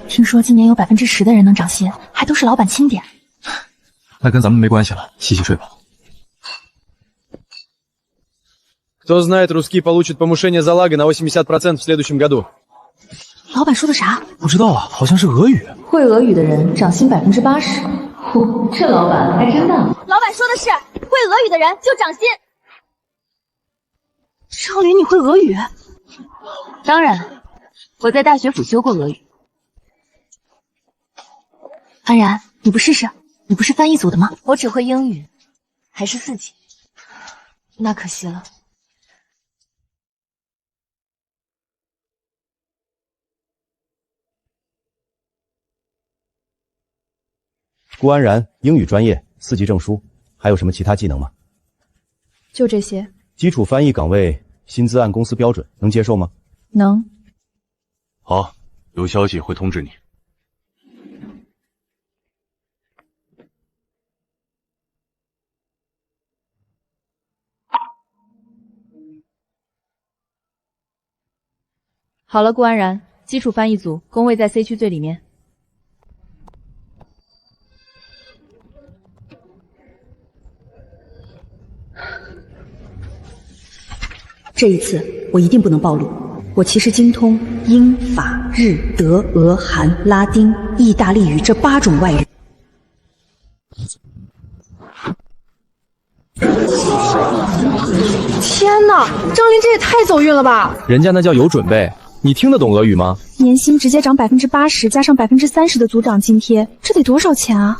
听说今年有10%的人能涨薪，还都是老板钦点。那跟咱们没关系了，洗洗睡吧。Кто знает, русские получат повышение залога на 80% в следующем году. 老板说的啥？不知道啊，好像是俄语。会俄语的人涨薪80%。呼，这老板还真大。老板说的是，会俄语的人就涨薪。张琳，你会俄语？当然，我在大学辅修过俄语。安然，你不试试？你不是翻译组的吗？我只会英语，还是4级。那可惜了。顾安然，英语专业，4级证书，还有什么其他技能吗？就这些。基础翻译岗位，薪资按公司标准，能接受吗？能。好，有消息会通知你。好了，顾安然，基础翻译组工位在 C 区最里面。这一次我一定不能暴露，我其实精通英、法、日、德、俄、韩、拉丁、意大利语这8种外语。天哪，张琳这也太走运了吧！人家那叫有准备，你听得懂俄语吗？年薪直接涨80%，加上30%的组长津贴，这得多少钱啊？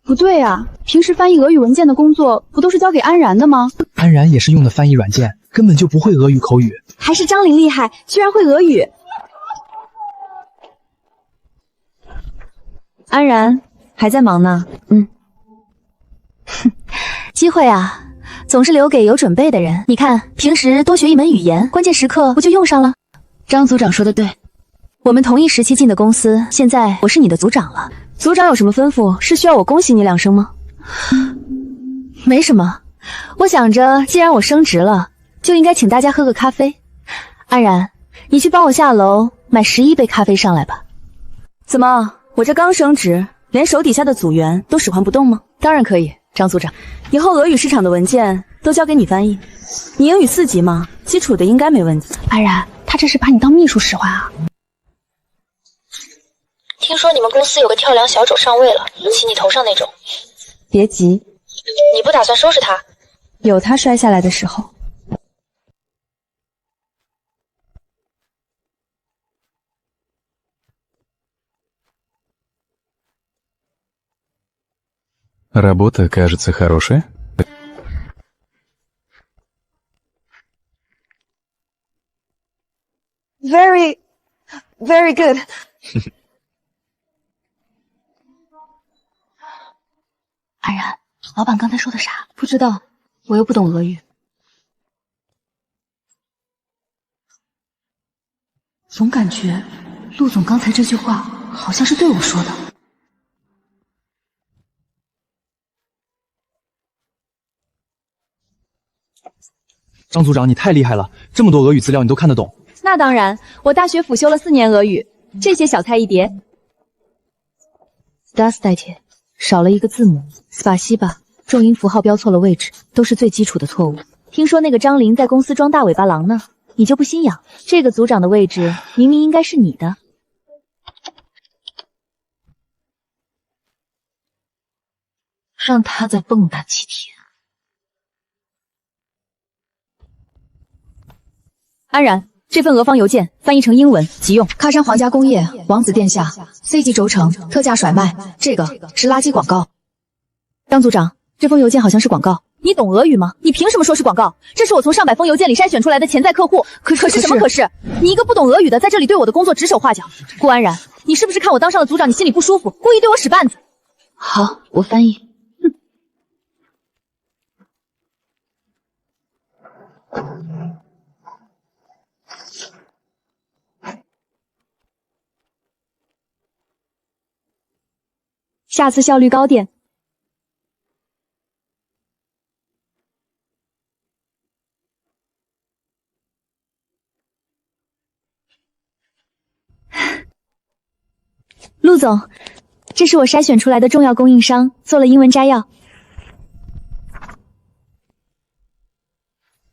不对啊，平时翻译俄语文件的工作不都是交给安然的吗？安然也是用的翻译软件，根本就不会俄语口语。还是张琳厉害，居然会俄语。安然还在忙呢。机会啊，总是留给有准备的人。你看，平时多学一门语言，关键时刻不就用上了？张组长说的对，我们同一时期进的公司，现在我是你的组长了。组长有什么吩咐？是需要我恭喜你2声吗？没什么，我想着既然我升职了，就应该请大家喝个咖啡。安然，你去帮我下楼买11杯咖啡上来吧。怎么，我这刚升职，连手底下的组员都使唤不动吗？当然可以，张组长，以后俄语市场的文件都交给你翻译。你英语4级吗？基础的应该没问题。安然，他这是把你当秘书使唤啊。听说你们公司有个跳梁小丑上位了，骑你头上那种。别急，你不打算收拾他？有他摔下来的时候。Работа кажется хорошая. Very good 。安然，老板刚才说的啥？不知道，我又不懂俄语。总感觉陆总刚才这句话好像是对我说的。张组长，你太厉害了，这么多俄语资料你都看得懂。那当然，我大学辅修了4年俄语，这些小菜一碟。Здравствуйте，少了一个字母。Спасибо，重音符号标错了位置，都是最基础的错误。听说那个张琳在公司装大尾巴狼呢，你就不心痒？这个组长的位置明明应该是你的。让他再蹦跶几天。安然，这份俄方邮件翻译成英文急用。喀山皇家工业王子殿下 C 级轴承特价甩卖，这个是垃圾广告。张组长，这封邮件好像是广告。你懂俄语吗？你凭什么说是广告？这是我从上百封邮件里筛选出来的潜在客户。可是什么可是？你一个不懂俄语的，在这里对我的工作指手画脚。顾安然，你是不是看我当上了组长，你心里不舒服，故意对我使绊子？好，我翻译。下次效率高点。总，这是我筛选出来的重要供应商，做了英文摘要。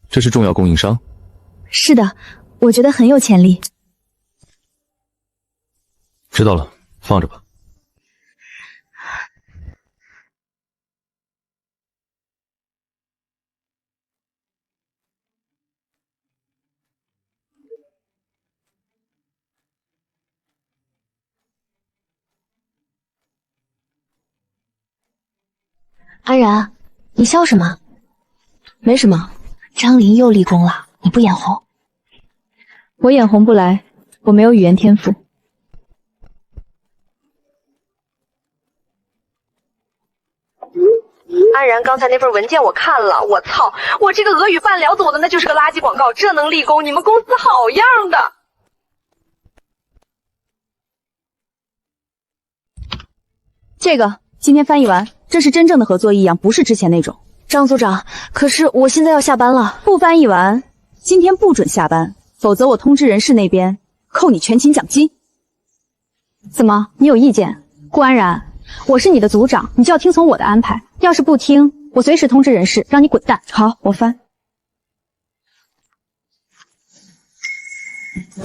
这是重要供应商。是的，我觉得很有潜力。知道了，放着吧。安然，你笑什么？没什么。张琳又立功了，你不眼红？我眼红不来，我没有语言天赋。安然，刚才那份文件我看了，我操，我这个俄语半聊走的那就是个垃圾广告，这能立功？你们公司好样的！这个今天翻译完，这是真正的合作异样，不是之前那种。张组长，可是我现在要下班了。不翻译完，今天不准下班，否则我通知人事那边扣你全勤奖金。怎么，你有意见？顾安然，我是你的组长，你就要听从我的安排。要是不听，我随时通知人事，让你滚蛋。好，我翻。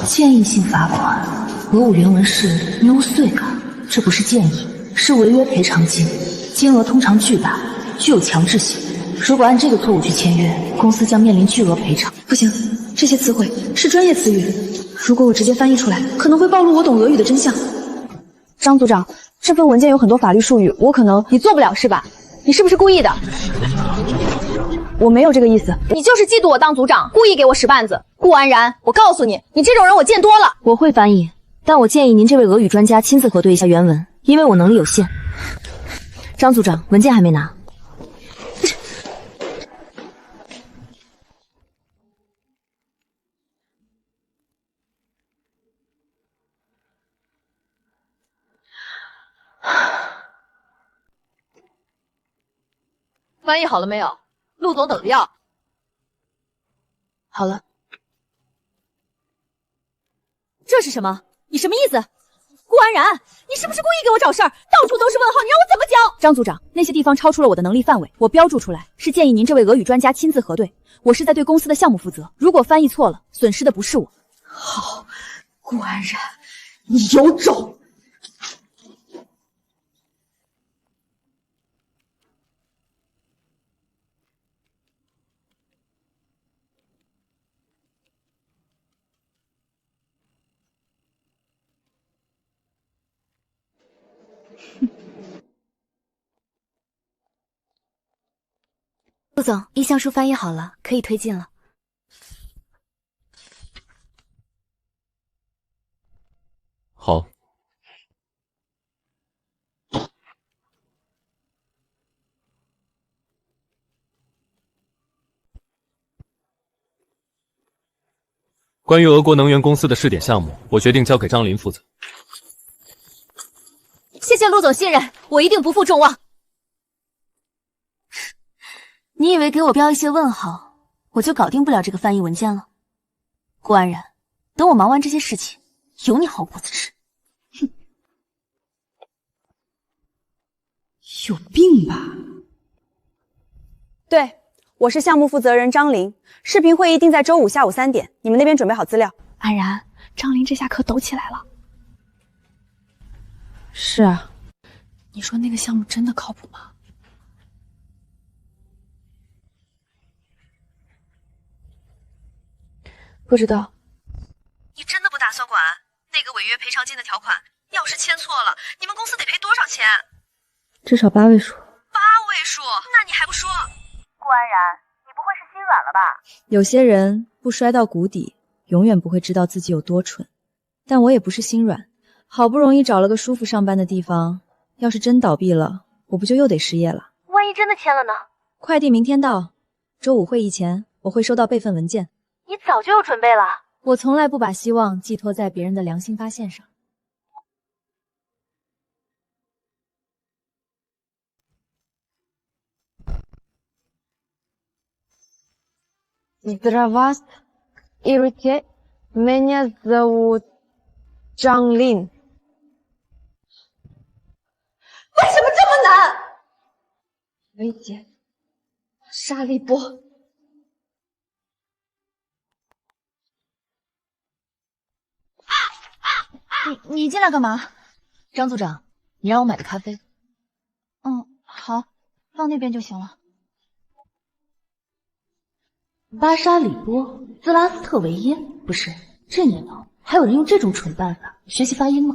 建议性罚款，俄武原文是 no 碎卡，这不是建议，是违约赔偿金，金额通常巨大，具有强制性。如果按这个错误去签约，公司将面临巨额赔偿。不行，这些词汇是专业词语，如果我直接翻译出来，可能会暴露我懂俄语的真相。张组长，这份文件有很多法律术语，我可能你做不了是吧？你是不是故意的？我没有这个意思。你就是嫉妒我当组长，故意给我使绊子。顾安然，我告诉你，你这种人我见多了。我会翻译，但我建议您这位俄语专家亲自核对一下原文，因为我能力有限。张组长，文件还没拿。翻译好了没有？陆总等着要。好了。这是什么？你什么意思？顾安然，你是不是故意给我找事儿？到处都是问号，你让我怎么教？张组长，那些地方超出了我的能力范围，我标注出来，是建议您这位俄语专家亲自核对。我是在对公司的项目负责，如果翻译错了，损失的不是我。好，顾安然，你有种！陆总，意向书翻译好了，可以推进了。好。关于俄国能源公司的试点项目，我决定交给张琳负责。谢谢陆总信任，我一定不负众望。你以为给我标一些问号，我就搞定不了这个翻译文件了？顾安然，等我忙完这些事情，有你好果子吃。哼，有病吧？对，我是项目负责人张琳，视频会议定在周5下午3点，你们那边准备好资料。安然，张琳这下可抖起来了。是啊，你说那个项目真的靠谱吗？不知道。你真的不打算管那个违约赔偿金的条款？要是签错了，你们公司得赔多少钱？至少8位数。8位数？那你还不说？顾安然，你不会是心软了吧？有些人不摔到谷底，永远不会知道自己有多蠢。但我也不是心软，好不容易找了个舒服上班的地方，要是真倒闭了，我不就又得失业了？万一真的签了呢？快递明天到，周5会议前我会收到备份文件。你早就有准备了。我从来不把希望寄托在别人的良心发现上。Здравствуйте, меня зовут Чжан Лин. 为什么这么难？薇姐，沙利波。你进来干嘛？张组长，你让我买的咖啡。好，放那边就行了。巴沙里波兹拉斯特维耶，不是，这年头还有人用这种蠢办法学习发音吗？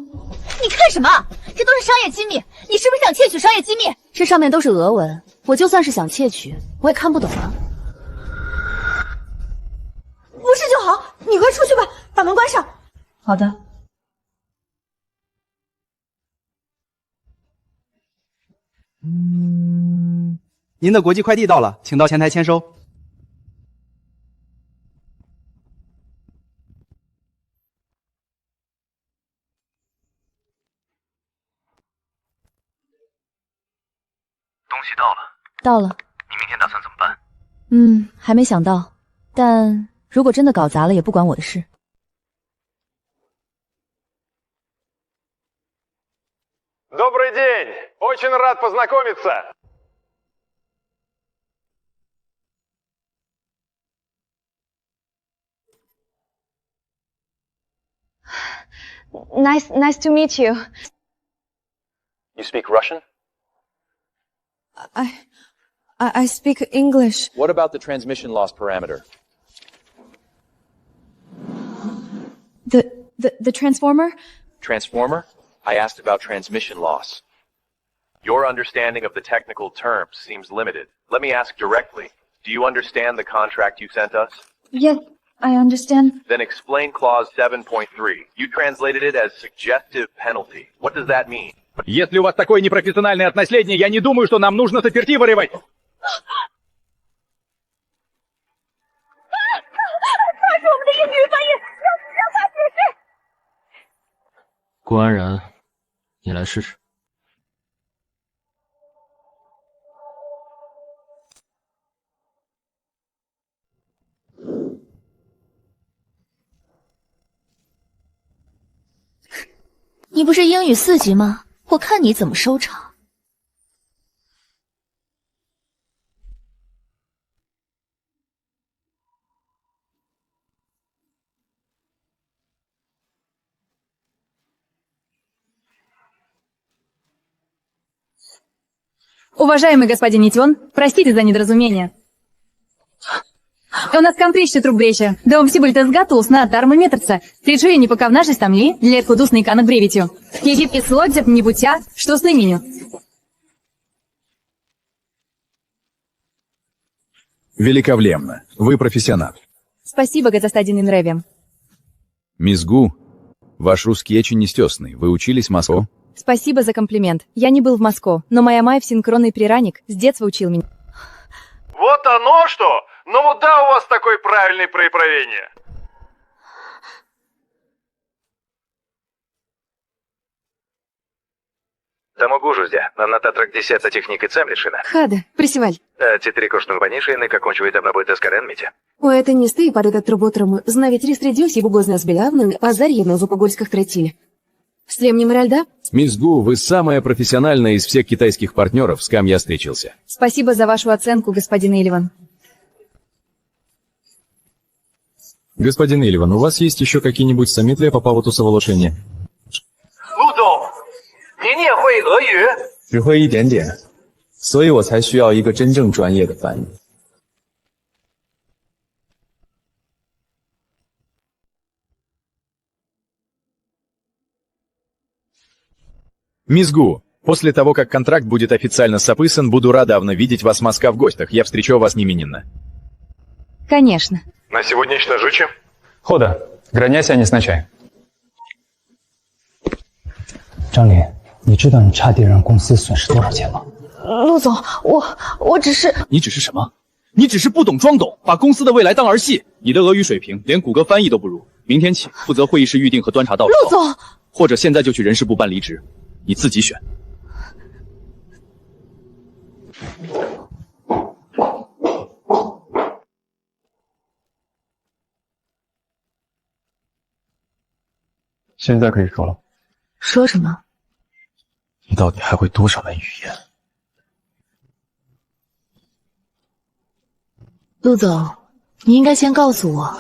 你看什么？这都是商业机密，你是不是想窃取商业机密？这上面都是俄文，我就算是想窃取，我也看不懂啊。不是就好，你快出去吧，把门关上。好的。您的国际快递到了，请到前台签收。东西到了。到了。你明天打算怎么办？还没想到，但如果真的搞砸了，也不关我的事。Добрый день! Очень рад познакомиться! Nice to meet you. You speak Russian? I speak English. What about the transmission loss parameter? The transformer? Transformer? I asked about transmission loss. Your understanding of the technical terms seems limited. Let me ask directly. Do you understand the contract you sent us? Yes, I understand. Then explain clause 7.3. You translated it as suggestive penalty. What does that mean? Если у вас такое непрофессиональное наследие, я не думаю, что нам нужно соперти-воривать. «顾安然，你来试试。你不是英语4级吗？我看你怎么收场。Уважаемый господин Нитион, простите за недоразумение. У нас контрища трубрече, да вам всибыль-то сгатулс на тармометрца, причуя не пока в нашей стамли, для откудусной канок бревитью. Египки слодзят не бутя, что с именю. Великовлемно. Вы профессионал. Спасибо, господин Инреве. Мисс Гу, ваш русский очень нестесный. Вы учились в Москве? Спасибо за комплимент. Я не был в Москве, но моя Майя в синхронный прираник с детства учил меня. Вот оно что! Ну да, у вас такой правильный проявление. Тому гужуздя, на нататрак 10 техники цемлишина. Хада, присеваль. Титри кошну банишины, как кончует обработка скаренмите. У это не сты падают роботрому, знавить рестридюсь и бугозна сбелявны, азарьевно зупогольских тратили. Слемнем ральда? Мисс Гу, вы самая профессиональная из всех китайских партнеров, с кем я встречался. Спасибо за вашу оценку, господин Иливан. Господин Иливан, у вас есть еще какие-нибудь сомнения по поводу соволошения? 陆总，您也会俄语？只会一点点，所以我才需要一个真正专业的翻译。Мисс Гу, после того, как контракт будет официально сопысан, буду радовно видеть вас в Москве в гостях. Я встречу вас неминенно. Конечно. На сегодняшнее жучи? Хода, граняся не сначай. 张林，你知道你差点让公司损失多少钱吗？陆总，我只是……你只是什么？你只是不懂装懂，把公司的未来当儿戏。你的俄语水平连谷歌翻译都不如。明天起负责会议室预定和端茶倒陆总，或者现在就去人事部办离职，你自己选。现在可以说了。说什么？你到底还会多少门语言？陆总，你应该先告诉我，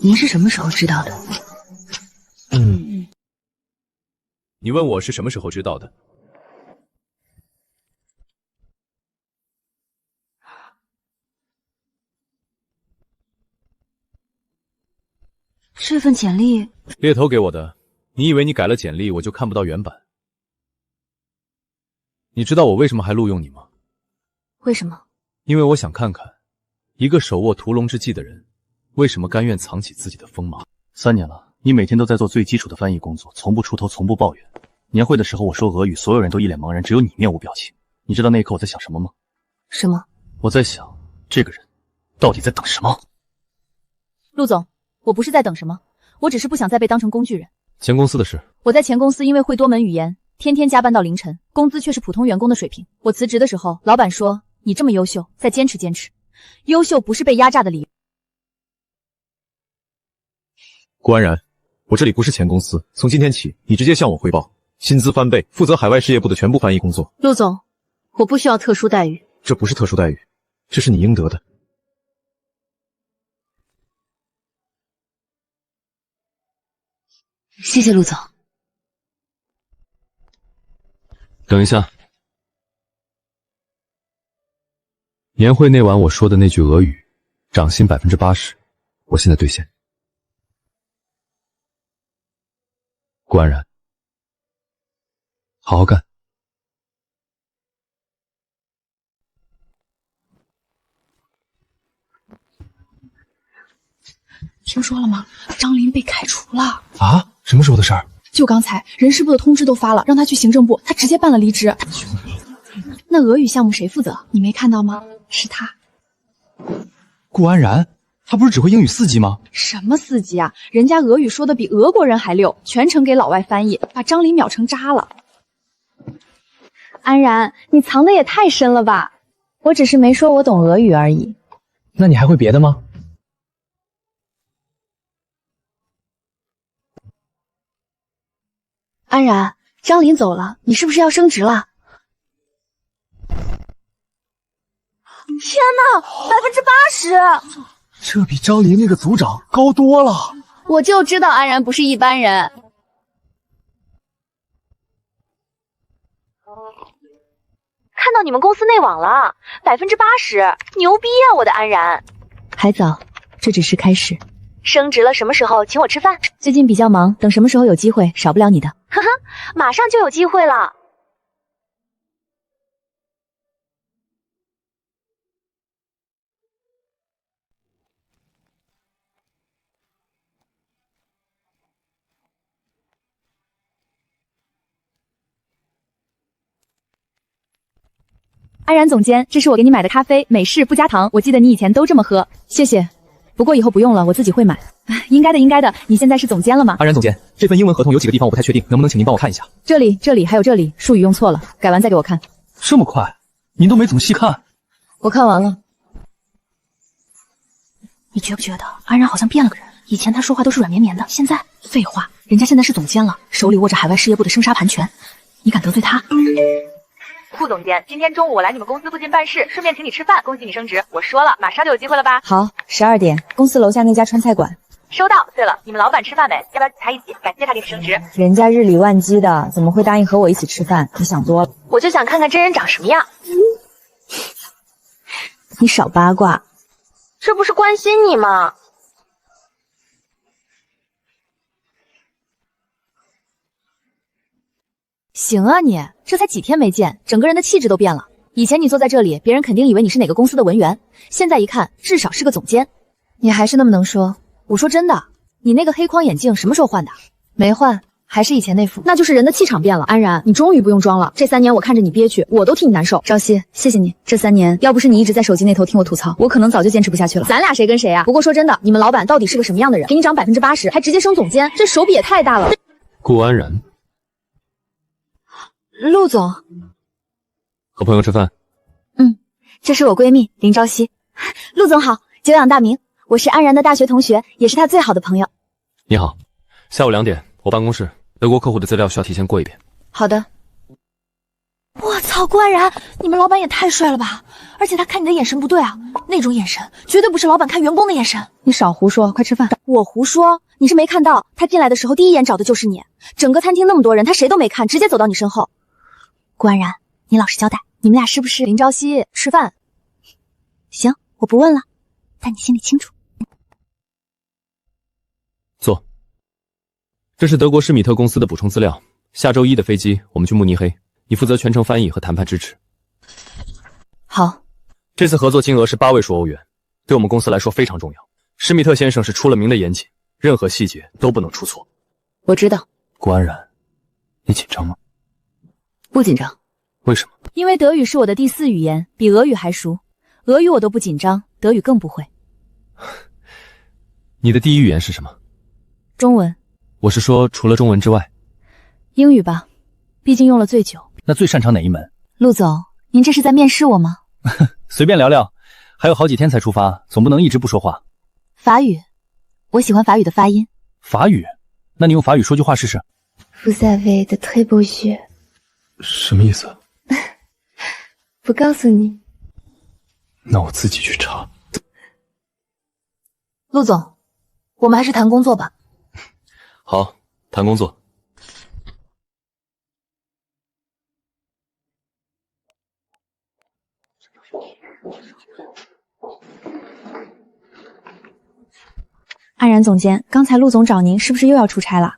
您是什么时候知道的？你问我是什么时候知道的？这份简历，猎头给我的。你以为你改了简历我就看不到原版？你知道我为什么还录用你吗？为什么？因为我想看看，一个手握屠龙之技的人，为什么甘愿藏起自己的锋芒。3年了，你每天都在做最基础的翻译工作，从不出头，从不抱怨。年会的时候我说俄语，所有人都一脸茫然，只有你面无表情。你知道那一刻我在想什么吗？什么？我在想，这个人到底在等什么？陆总，我不是在等什么，我只是不想再被当成工具人。前公司的事，我在前公司因为会多门语言，天天加班到凌晨，工资却是普通员工的水平。我辞职的时候，老板说你这么优秀，再坚持坚持。优秀不是被压榨的理由。顾安然，我这里不是前公司，从今天起，你直接向我汇报，薪资翻倍，负责海外事业部的全部翻译工作。陆总，我不需要特殊待遇。这不是特殊待遇，这是你应得的。谢谢陆总。等一下，年会那晚我说的那句俄语，涨薪80%，我现在兑现。顾安然，好好干。听说了吗？张琳被开除了啊？什么时候的事儿？就刚才，人事部的通知都发了，让他去行政部，他直接办了离职。那俄语项目谁负责？你没看到吗？是他。顾安然，他不是只会英语4级吗？什么4级啊？人家俄语说的比俄国人还溜，全程给老外翻译，把张琳秒成渣了。安然，你藏的也太深了吧？我只是没说我懂俄语而已。那你还会别的吗？安然，张琳走了，你是不是要升职了？天哪，80%！这比张琳那个组长高多了。我就知道安然不是一般人。看到你们公司内网了，80%，牛逼啊！我的安然。还早，这只是开始。升职了，什么时候请我吃饭？最近比较忙，等什么时候有机会，少不了你的。呵呵，马上就有机会了。安然总监，这是我给你买的咖啡，美式不加糖，我记得你以前都这么喝。谢谢，不过以后不用了，我自己会买。应该的，应该的。你现在是总监了吗？安然总监，这份英文合同有几个地方我不太确定，能不能请您帮我看一下？这里还有这里，术语用错了，改完再给我看。这么快，您都没怎么细看？我看完了。你觉不觉得安然好像变了个人？以前他说话都是软绵绵的，现在废话，人家现在是总监了，手里握着海外事业部的生杀盘权，你敢得罪他？顾总监，今天中午我来你们公司附近办事，顺便请你吃饭，恭喜你升职。我说了，马上就有机会了吧？好，12点，公司楼下那家川菜馆。收到。对了，你们老板吃饭没？要不要请他一起？感谢他给你升职。人家日理万机的，怎么会答应和我一起吃饭？你想多了。我就想看看真人长什么样。你少八卦。这不是关心你吗？行啊你，这才几天没见，整个人的气质都变了。以前你坐在这里，别人肯定以为你是哪个公司的文员，现在一看，至少是个总监。你还是那么能说。我说真的，你那个黑框眼镜什么时候换的？没换，还是以前那副。那就是人的气场变了。安然，你终于不用装了。这3年我看着你憋屈，我都替你难受。朝夕，谢谢你。这3年，要不是你一直在手机那头听我吐槽，我可能早就坚持不下去了。咱俩谁跟谁啊？不过说真的，你们老板到底是个什么样的人？给你涨80%，还直接升总监，这手笔也太大了。顾安然，陆总，和朋友吃饭。这是我闺蜜林朝夕。陆总好，久仰大名。我是安然的大学同学，也是她最好的朋友。你好，下午2点，我办公室，德国客户的资料需要提前过一遍。好的。我操，顾安然，你们老板也太帅了吧！而且他看你的眼神不对啊，那种眼神绝对不是老板看员工的眼神。你少胡说，快吃饭。我胡说？你是没看到，他进来的时候第一眼找的就是你。整个餐厅那么多人，他谁都没看，直接走到你身后。顾安然，你老实交代，你们俩是不是？林朝夕，吃饭。行，我不问了，但你心里清楚。坐。这是德国施米特公司的补充资料。下周1的飞机，我们去慕尼黑，你负责全程翻译和谈判支持。好。这次合作金额是8位数欧元，对我们公司来说非常重要。施米特先生是出了名的严谨，任何细节都不能出错。我知道。顾安然，你紧张吗？不紧张。为什么？因为德语是我的第4语言，比俄语还熟。俄语我都不紧张，德语更不会。你的第1语言是什么？中文。我是说，除了中文之外。英语吧，毕竟用了最久。那最擅长哪一门？陆总，您这是在面试我吗？随便聊聊，还有好几天才出发，总不能一直不说话。法语，我喜欢法语的发音。法语？那你用法语说句话试试。Vous avez de très beaux yeux。什么意思？不告诉你。那我自己去查。陆总，我们还是谈工作吧。好，谈工作。安然总监，刚才陆总找您，是不是又要出差了？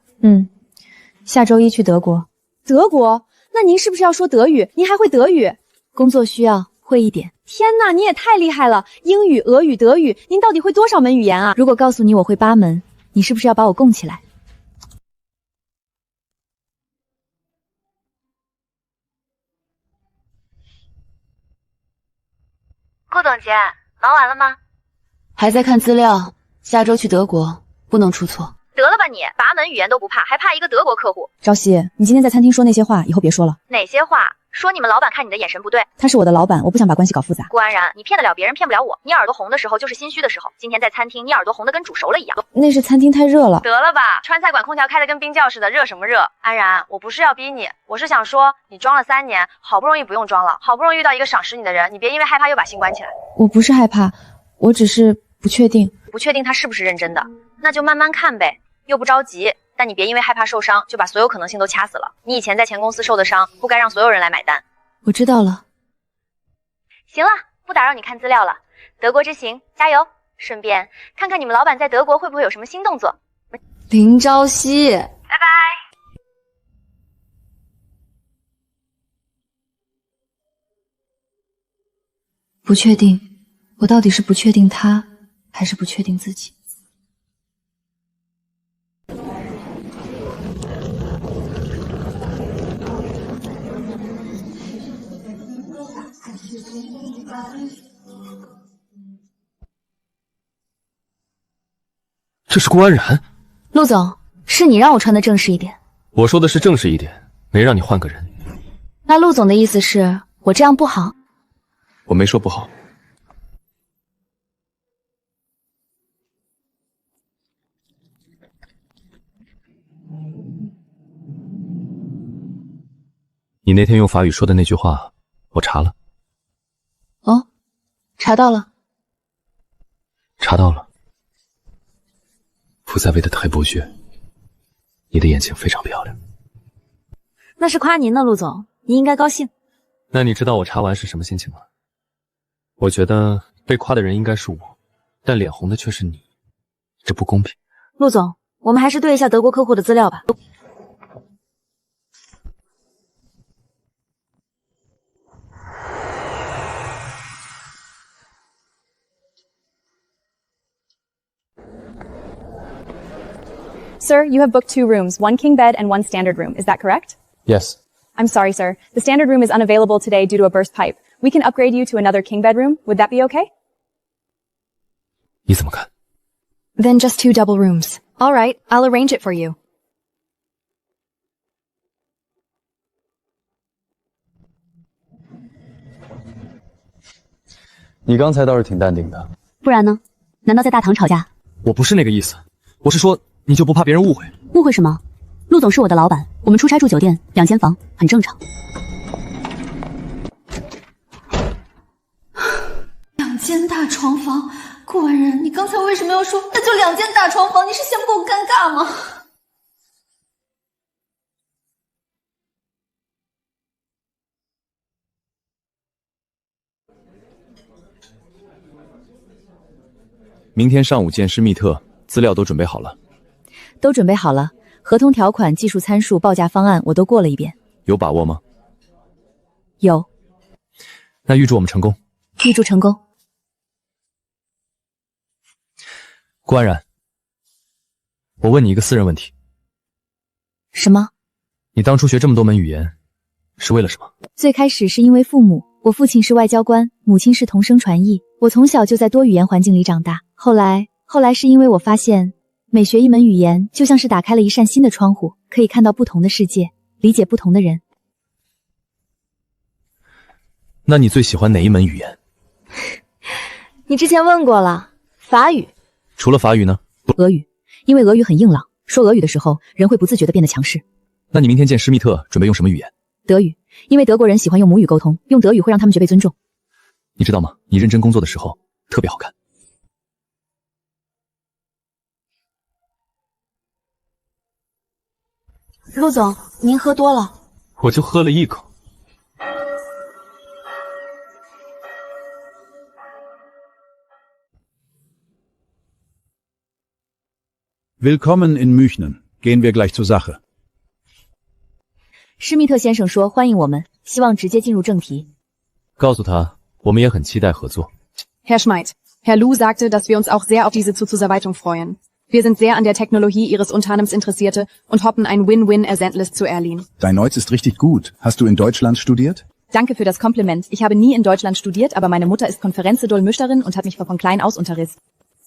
下周1去德国。德国？那您是不是要说德语？您还会德语？工作需要，会一点。天哪，你也太厉害了！英语、俄语、德语，您到底会多少门语言啊？如果告诉你我会8门，你是不是要把我供起来？顾总监，忙完了吗？还在看资料，下周去德国，不能出错。得了吧你，8门语言都不怕，还怕一个德国客户？朝夕，你今天在餐厅说那些话，以后别说了。哪些话？说你们老板看你的眼神不对。他是我的老板，我不想把关系搞复杂。顾安然，你骗得了别人，骗不了我。你耳朵红的时候就是心虚的时候。今天在餐厅，你耳朵红的跟煮熟了一样。那是餐厅太热了。得了吧，川菜馆空调开的跟冰窖似的，热什么热？安然，我不是要逼你，我是想说，你装了3年，好不容易不用装了，好不容易遇到一个赏识你的人，你别因为害怕又把心关起来。我不是害怕，我只是不确定。不确定他是不是认真的，那就慢慢看呗。又不着急，但你别因为害怕受伤，就把所有可能性都掐死了。你以前在前公司受的伤，不该让所有人来买单。我知道了。行了，不打扰你看资料了。德国之行，加油！顺便看看你们老板在德国会不会有什么新动作。林朝夕，拜拜。不确定，我到底是不确定他，还是不确定自己？这是顾安然。陆总，是你让我穿的正式一点。我说的是正式一点，没让你换个人。那陆总的意思是我这样不好？我没说不好。你那天用法语说的那句话，我查了。哦，查到了。查到了。Vous avez de très beaux yeux，你的眼睛非常漂亮。那是夸您呢，陆总，您应该高兴。那你知道我查完是什么心情吗？我觉得被夸的人应该是我，但脸红的却是你，这不公平。陆总，我们还是对一下德国客户的资料吧。Sir, you have booked 2 rooms, 1 king bed and 1 standard room. Is that correct? Yes. I'm sorry, sir. The standard room is unavailable today due to a burst pipe. We can upgrade you to another king bedroom. Would that be okay? 你怎么看？ Then just 2 double rooms. All right, I'll arrange it for you. 你刚才倒是挺淡定的。不然呢？难道在大堂吵架？我不是那个意思，我是说你就不怕别人误会？误会什么？陆总是我的老板，我们出差住酒店2间房，很正常。刚才为什么要说那就2间大床房？你是嫌不够尴尬吗？明天上午见施密特，资料都准备好了。都准备好了，合同条款、技术参数、报价方案我都过了一遍。有把握吗？有。那预祝我们成功。预祝成功。顾安然，我问你一个私人问题。什么？你当初学这么多门语言，是为了什么？最开始是因为父母，我父亲是外交官，母亲是同声传译，我从小就在多语言环境里长大。后来是因为我发现，每学一门语言，就像是打开了一扇新的窗户，可以看到不同的世界，理解不同的人。那你最喜欢哪一门语言？你之前问过了，法语。除了法语呢？俄语，因为俄语很硬朗，说俄语的时候，人会不自觉地变得强势。那你明天见施密特准备用什么语言？德语，因为德国人喜欢用母语沟通，用德语会让他们觉被尊重。你知道吗？你认真工作的时候特别好看。陆总，您喝多了。我就喝了一口。Willkommen in München. Gehen wir gleich zur Sache. 施密特先生说欢迎我们，希望直接进入正题。告诉他，我们也很期待合作。Herr Schmeid, Herr Lu sagte, dass wir uns auch sehr auf diese Zuzusverwaltung freuen. Wir sind sehr an der Technologie Ihres Unternehmens Interessierte und hoffen, ein Win-Win-Ersändnis zu erleben. Dein Deutsch ist richtig gut. Hast du in Deutschland studiert? Danke für das Kompliment. Ich habe nie in Deutschland studiert, aber meine Mutter ist Konferenzdolmetscherin und hat mich von klein aus unterrissen.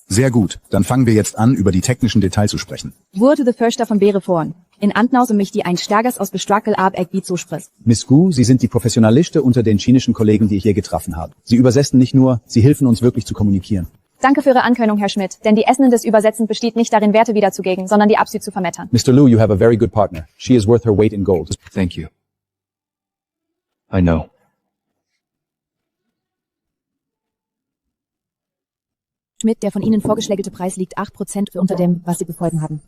Sehr gut. Dann fangen wir jetzt an, über die technischen Details zu sprechen. Wurde de första van Bereforen. In Antnau mich die ein Stärkers aus Bestrackel ab Egbit so spricht. Miss Gu, Sie sind die Professionaliste unter den chinesischen Kollegen, die ich hier getroffen habe. Sie übersetzen nicht nur, Sie helfen uns wirklich zu kommunizieren. Danke für Ihre Ankündigung, Herr Schmidt, denn die Essen des Übersetzens besteht nicht darin, Werte wiederzugeben, sondern die Absicht zu vermettern. Mr. Lu, you have a very good partner. She is worth her weight in gold. Thank you. I know. Schmidt, der von Ihnen vorgeschlägelte Preis liegt 8% unter dem, was Sie befolgen haben.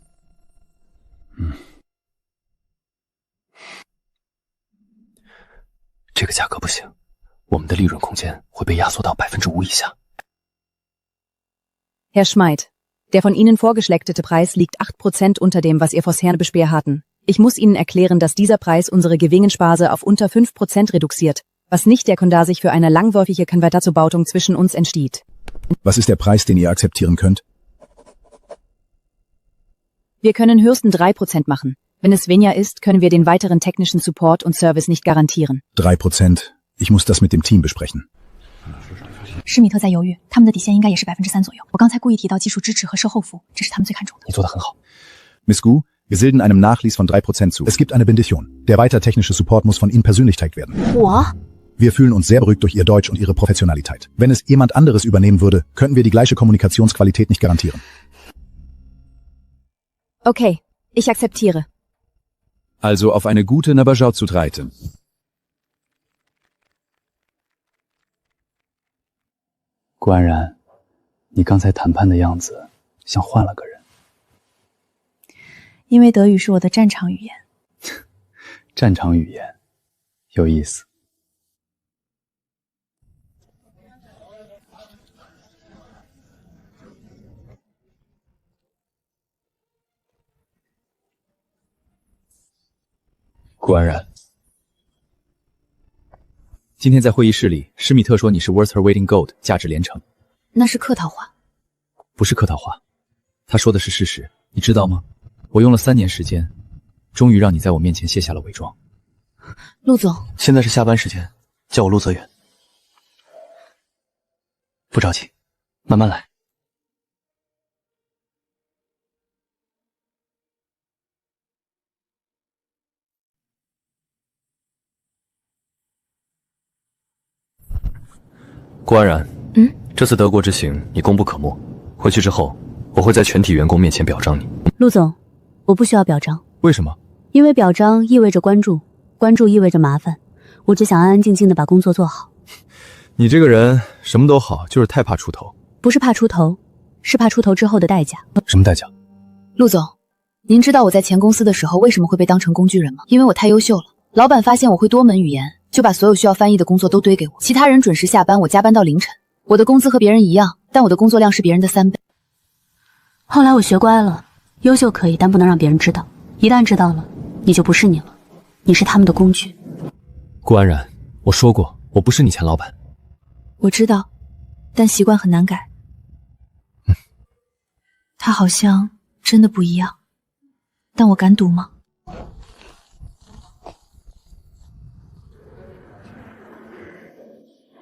这个价格不行，我们的利润空间会被压缩到5%以下。Herr Schmeid, der von Ihnen vorgeschlägte Preis liegt 8% unter dem, was Ihr Vorher bespehr hatten. Ich muss Ihnen erklären, dass dieser Preis unsere Gewinnsparse auf unter 5% reduziert, was nicht der Kunde sich für eine langwierige Konvertationsbautung zwischen uns entsteht. Was ist der Preis, den ihr akzeptieren könnt? Wir können höchstens 3% machen. Wenn es weniger ist, können wir den weiteren technischen Support und Service nicht garantieren. 3%. Ich muss das mit dem Team besprechen. 施密特在犹豫，他们的底线应该也是3%左右。我刚才故意提到技术支持和售后服，这是他们最看重的。你做得很好。Miss Gu, wir silden einem Nachlies von 3% zu. Es gibt eine Bendition. Der weitere technische Support muss von Ihnen persönlich gezeigt werden. 我 Wir fühlen uns sehr beruhigt durch Ihr Deutsch und Ihre Professionalität. Wenn es jemand anderes übernehmen würde, könnten wir die gleiche Kommunikationsqualität nicht garantieren. Okay, ich akzeptiere. Also auf eine gute Nabajau zu reiten. 顾安然，你刚才谈判的样子像换了个人。因为德语是我的战场语言。战场语言，有意思。顾安然，今天在会议室里，施密特说你是 worth her weight in gold， 价值连城。那是客套话。不是客套话，他说的是事实，你知道吗？我用了3年时间，终于让你在我面前卸下了伪装。陆总，现在是下班时间，叫我陆泽远。不着急，慢慢来。顾安然，这次德国之行你功不可没。回去之后，我会在全体员工面前表彰你。陆总，我不需要表彰。为什么？因为表彰意味着关注，关注意味着麻烦。我只想安安静静的把工作做好。你这个人什么都好，就是太怕出头。不是怕出头，是怕出头之后的代价。什么代价？陆总，您知道我在前公司的时候为什么会被当成工具人吗？因为我太优秀了，老板发现我会多门语言，就把所有需要翻译的工作都堆给我，其他人准时下班，我加班到凌晨。我的工资和别人一样，但我的工作量是别人的3倍。后来我学乖了，优秀可以，但不能让别人知道。一旦知道了，你就不是你了，你是他们的工具。顾安然，我说过，我不是你前老板。我知道，但习惯很难改。他好像真的不一样，但我敢赌吗？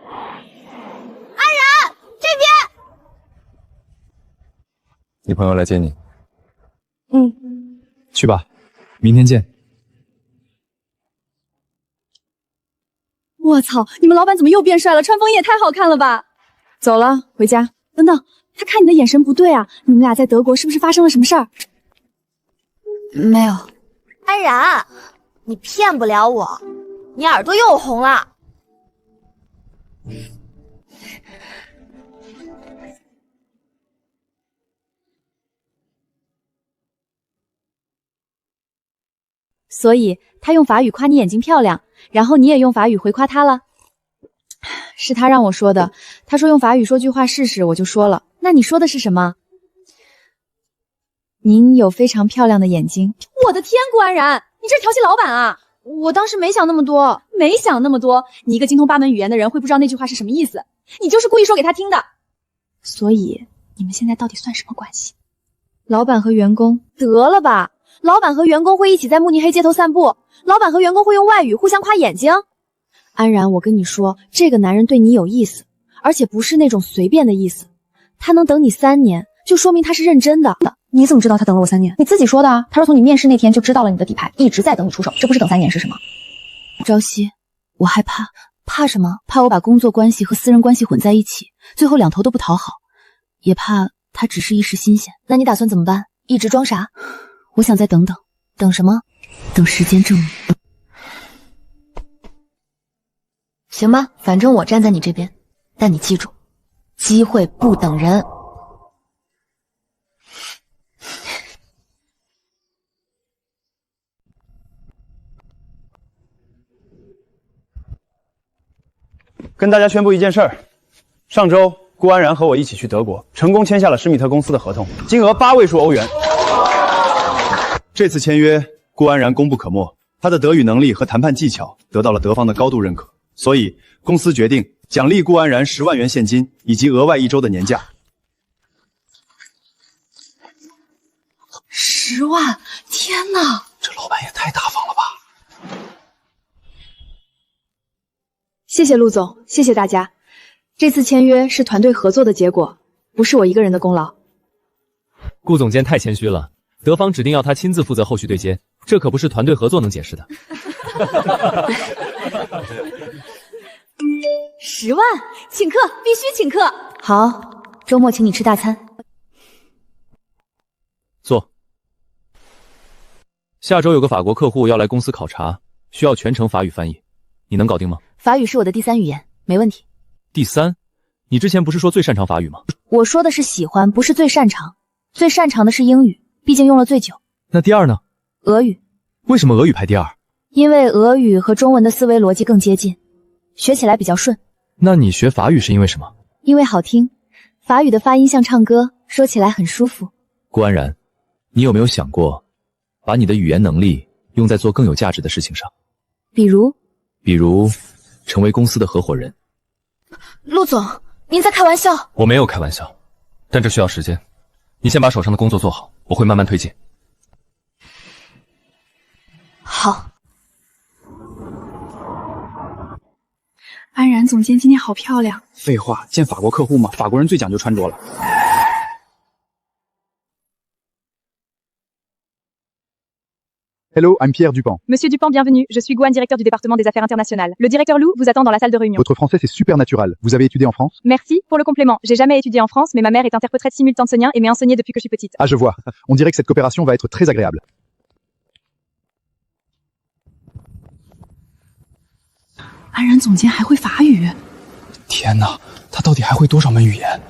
安然，这边。你朋友来接你。去吧，明天见。我操，你们老板怎么又变帅了？穿风衣也太好看了吧！走了，回家。等等，他看你的眼神不对啊，你们俩在德国是不是发生了什么事儿？没有。安然，你骗不了我，你耳朵又红了。所以他用法语夸你眼睛漂亮，然后你也用法语回夸他了。是他让我说的，他说用法语说句话试试，我就说了。那你说的是什么？您有非常漂亮的眼睛。我的天，顾安然，你这是调戏老板啊！我当时没想那么多，没想那么多，你一个精通8门语言的人会不知道那句话是什么意思？你就是故意说给他听的。所以你们现在到底算什么关系？老板和员工？得了吧，老板和员工会一起在慕尼黑街头散步，老板和员工会用外语互相夸眼睛。安然，我跟你说，这个男人对你有意思，而且不是那种随便的意思。他能等你3年，就说明他是认真的。你怎么知道他等了我3年？你自己说的啊。他说从你面试那天就知道了你的底牌，一直在等你出手，这不是等3年是什么？朝夕，我害怕。怕什么？怕我把工作关系和私人关系混在一起，最后2头都不讨好。也怕他只是一时新鲜。那你打算怎么办？一直装傻？我想再等等。等什么？等时间证明。行吧，反正我站在你这边，但你记住，机会不等人。跟大家宣布一件事儿，上周顾安然和我一起去德国，成功签下了施密特公司的合同，金额8位数欧元。这次签约，顾安然功不可没，他的德语能力和谈判技巧得到了德方的高度认可，所以公司决定奖励顾安然10万元现金以及额外1周的年假。10万！天哪，这老板也太大方了吧！谢谢陆总，谢谢大家。这次签约是团队合作的结果，不是我一个人的功劳。顾总监太谦虚了，德方指定要他亲自负责后续对接，这可不是团队合作能解释的。10万，请客，必须请客。好，周末请你吃大餐。坐。下周有个法国客户要来公司考察，需要全程法语翻译，你能搞定吗？法语是我的第3语言，没问题。第3，你之前不是说最擅长法语吗？我说的是喜欢，不是最擅长。最擅长的是英语，毕竟用了最久。那第2呢？俄语。为什么俄语排第2？因为俄语和中文的思维逻辑更接近，学起来比较顺。那你学法语是因为什么？因为好听，法语的发音像唱歌，说起来很舒服。顾安然，你有没有想过，把你的语言能力用在做更有价值的事情上？比如成为公司的合伙人。陆总，您在开玩笑？我没有开玩笑，但这需要时间。你先把手上的工作做好，我会慢慢推进。好。安然总监今天好漂亮。废话，见法国客户嘛，法国人最讲究穿着了。Hello, I'm Pierre Dupont. Monsieur Dupont, bienvenue. Je suis Gouane, directeur du département des affaires internationales. Le directeur Lou vous attend dans la salle de réunion. Votre français, c'est super naturel. Vous avez étudié en France? Merci pour le compliment. J'ai jamais étudié en France, mais ma mère est interprète simultanéenne et m'est enseignée depuis que je suis petite. Ah, je vois. On dirait que cette coopération va être très agréable. 安然总监还会法语？天哪，他到底还会多少门语言？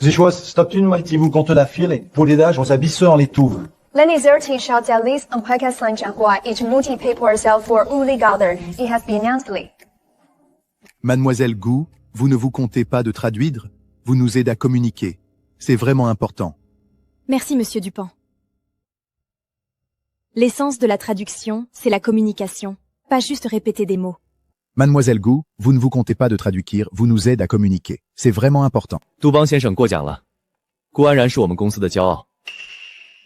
Sie choisissent stop une moitié-vous contre la file et pour les dages, on s'habille sur les touves. Lenny Zerti shouts at least on Pakistan Jaguar each multi-paper sell for Uli Gowder. It has been announced. Mademoiselle Gu, vous ne vous comptez pas de traduire, vous nous aidez à communiquer. C'est vraiment important. Merci, monsieur Dupin. L'essence de la traduction, c'est la communication, pas juste répéter des mots. Mademoiselle Gu, vous ne vous comptez pas de traduire, vous nous aidez à communiquer. C'est vraiment important. 杜邦先生过奖了，顾安然是我们公司的骄傲。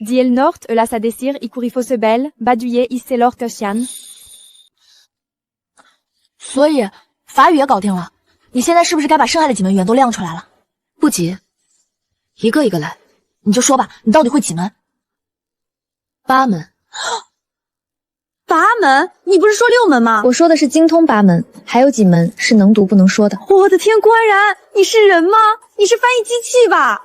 Di el nord, elas a decir y curifose bel, baduye y celor toshan。所以法语也搞定了，你现在是不是该把剩下的几门语言都亮出来了？不急，一个一个来，你就说吧，你到底会几门？8门。8门？你不是说6门吗？我说的是精通8门，还有几门是能读不能说的。我的天，顾安然，你是人吗？你是翻译机器吧？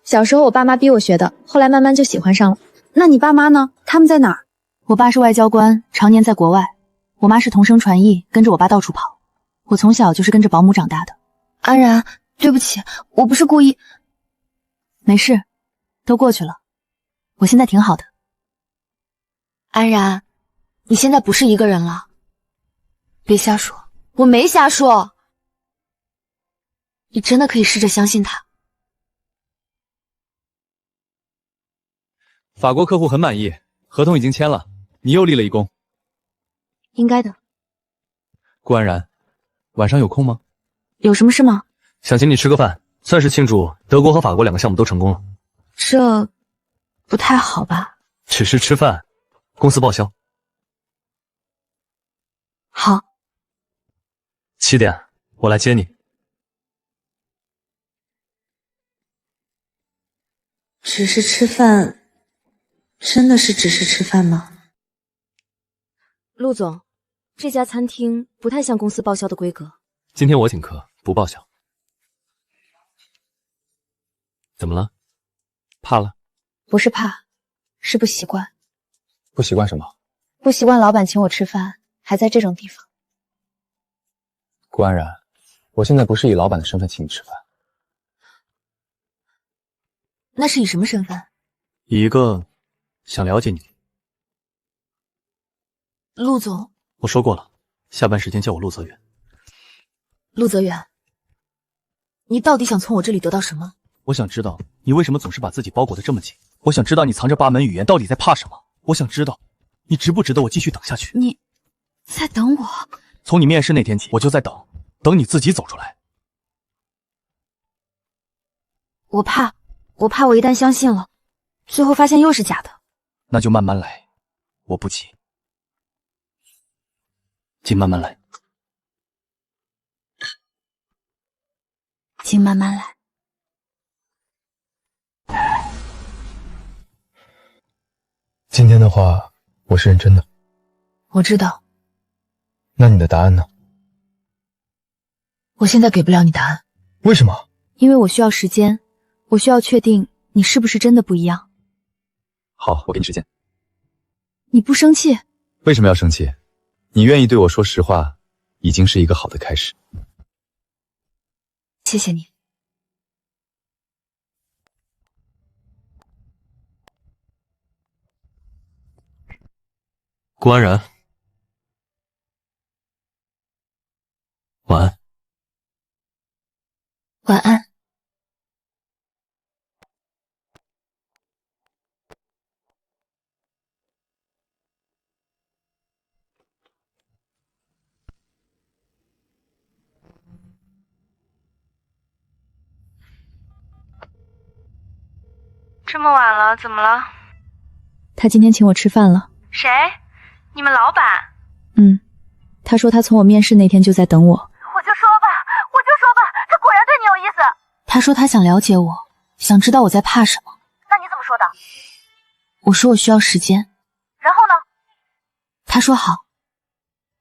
小时候我爸妈逼我学的，后来慢慢就喜欢上了。那你爸妈呢？他们在哪儿？我爸是外交官，常年在国外。我妈是同声传译，跟着我爸到处跑。我从小就是跟着保姆长大的。安然，对不起，我不是故意。没事，都过去了。我现在挺好的。安然，你现在不是一个人了。别瞎说，我没瞎说。你真的可以试着相信他。法国客户很满意，合同已经签了，你又立了一功。应该的。顾安然，晚上有空吗？有什么事吗？想请你吃个饭，算是庆祝德国和法国2个项目都成功了。这不太好吧？只是吃饭，公司报销。好。7点，我来接你。只是吃饭。真的是只是吃饭吗？陆总，这家餐厅不太像公司报销的规格。今天我请客，不报销。怎么了？怕了？不是怕，是不习惯。不习惯什么？不习惯老板请我吃饭，还在这种地方。顾安然，我现在不是以老板的身份请你吃饭。那是以什么身份？以一个想了解你。陆总，我说过了，下班时间叫我陆泽远。陆泽远，你到底想从我这里得到什么？我想知道你为什么总是把自己包裹得这么紧。我想知道你藏着8门语言到底在怕什么。我想知道你值不值得我继续等下去。你在等我？从你面试那天起，我就在等，等你自己走出来。我怕我一旦相信了，最后发现又是假的。那就慢慢来，我不急。请慢慢来。请慢慢来。今天的话，我是认真的。我知道。那你的答案呢？我现在给不了你答案。为什么？因为我需要时间，我需要确定你是不是真的不一样。好，我给你时间。你不生气？为什么要生气？你愿意对我说实话，已经是一个好的开始。谢谢你。顾安然，晚安。晚安。这么晚了，怎么了？他今天请我吃饭了。谁？你们老板？他说他从我面试那天就在等我。我就说吧，他果然对你有意思。他说他想了解我，想知道我在怕什么。那你怎么说的？我说我需要时间。然后呢？他说好，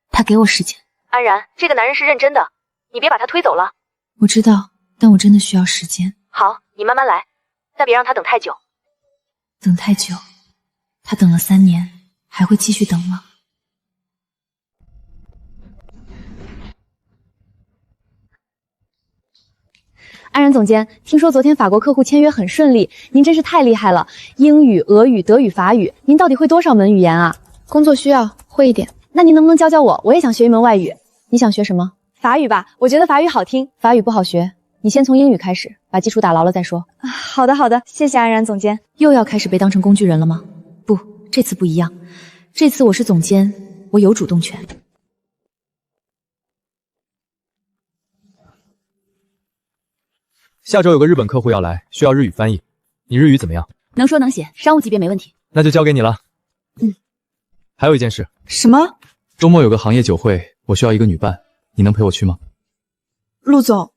他给我时间。安然，这个男人是认真的，你别把他推走了。我知道，但我真的需要时间。好，你慢慢来，但别让他等太久。等太久，他等了3年，还会继续等吗？安然总监，听说昨天法国客户签约很顺利，您真是太厉害了。英语、俄语、德语、法语，您到底会多少门语言啊？工作需要，会一点。那您能不能教教我？我也想学一门外语。你想学什么？法语吧，我觉得法语好听。法语不好学，你先从英语开始，把基础打牢了再说。好的，好的，谢谢安然总监。又要开始被当成工具人了吗？不，这次不一样，这次我是总监，我有主动权。下周有个日本客户要来，需要日语翻译。你日语怎么样？能说能写，商务级别没问题。那就交给你了。还有一件事。什么？周末有个行业酒会，我需要一个女伴，你能陪我去吗？陆总，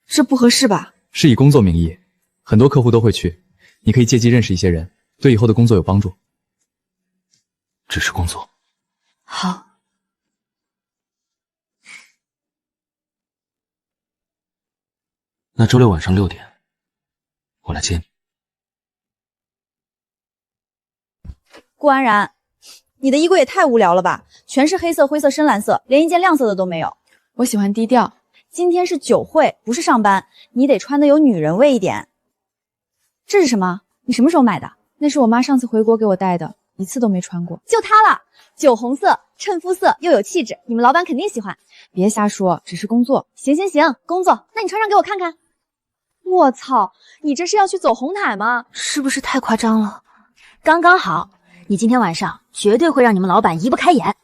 这不合适吧？是以工作名义，很多客户都会去，你可以借机认识一些人，对以后的工作有帮助。只是工作。好。那周六晚上6点，我来接你。顾安然，你的衣柜也太无聊了吧，全是黑色、灰色、深蓝色，连一件亮色的都没有。我喜欢低调。今天是酒会，不是上班，你得穿的有女人味一点。这是什么？你什么时候买的？那是我妈上次回国给我带的，一次都没穿过。就它了，酒红色，衬肤色，又有气质，你们老板肯定喜欢。别瞎说，只是工作。行，工作，那你穿上给我看看。我操，你这是要去走红毯吗？是不是太夸张了？刚刚好，你今天晚上绝对会让你们老板移不开眼。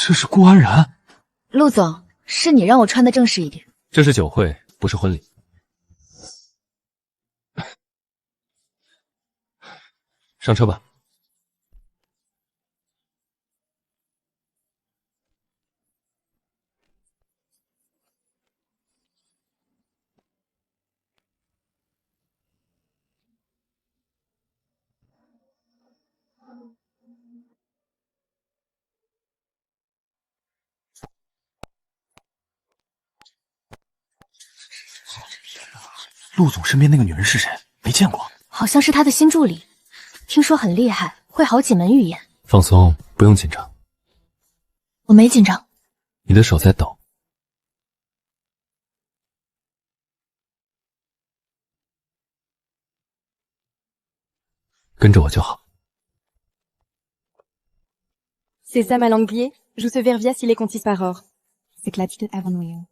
这是顾安然。陆总，是你让我穿的正式一点。这是酒会，不是婚礼。上车吧。陆总身边那个女人是谁？没见过。好像是他的新助理，听说很厉害，会好几门语言。放松，不用紧张。我没紧张。你的手在抖。跟着我就好。C'est ça ma langue biais. Joue ce vervia s'il est contis par or. C'est que la petite avant nous.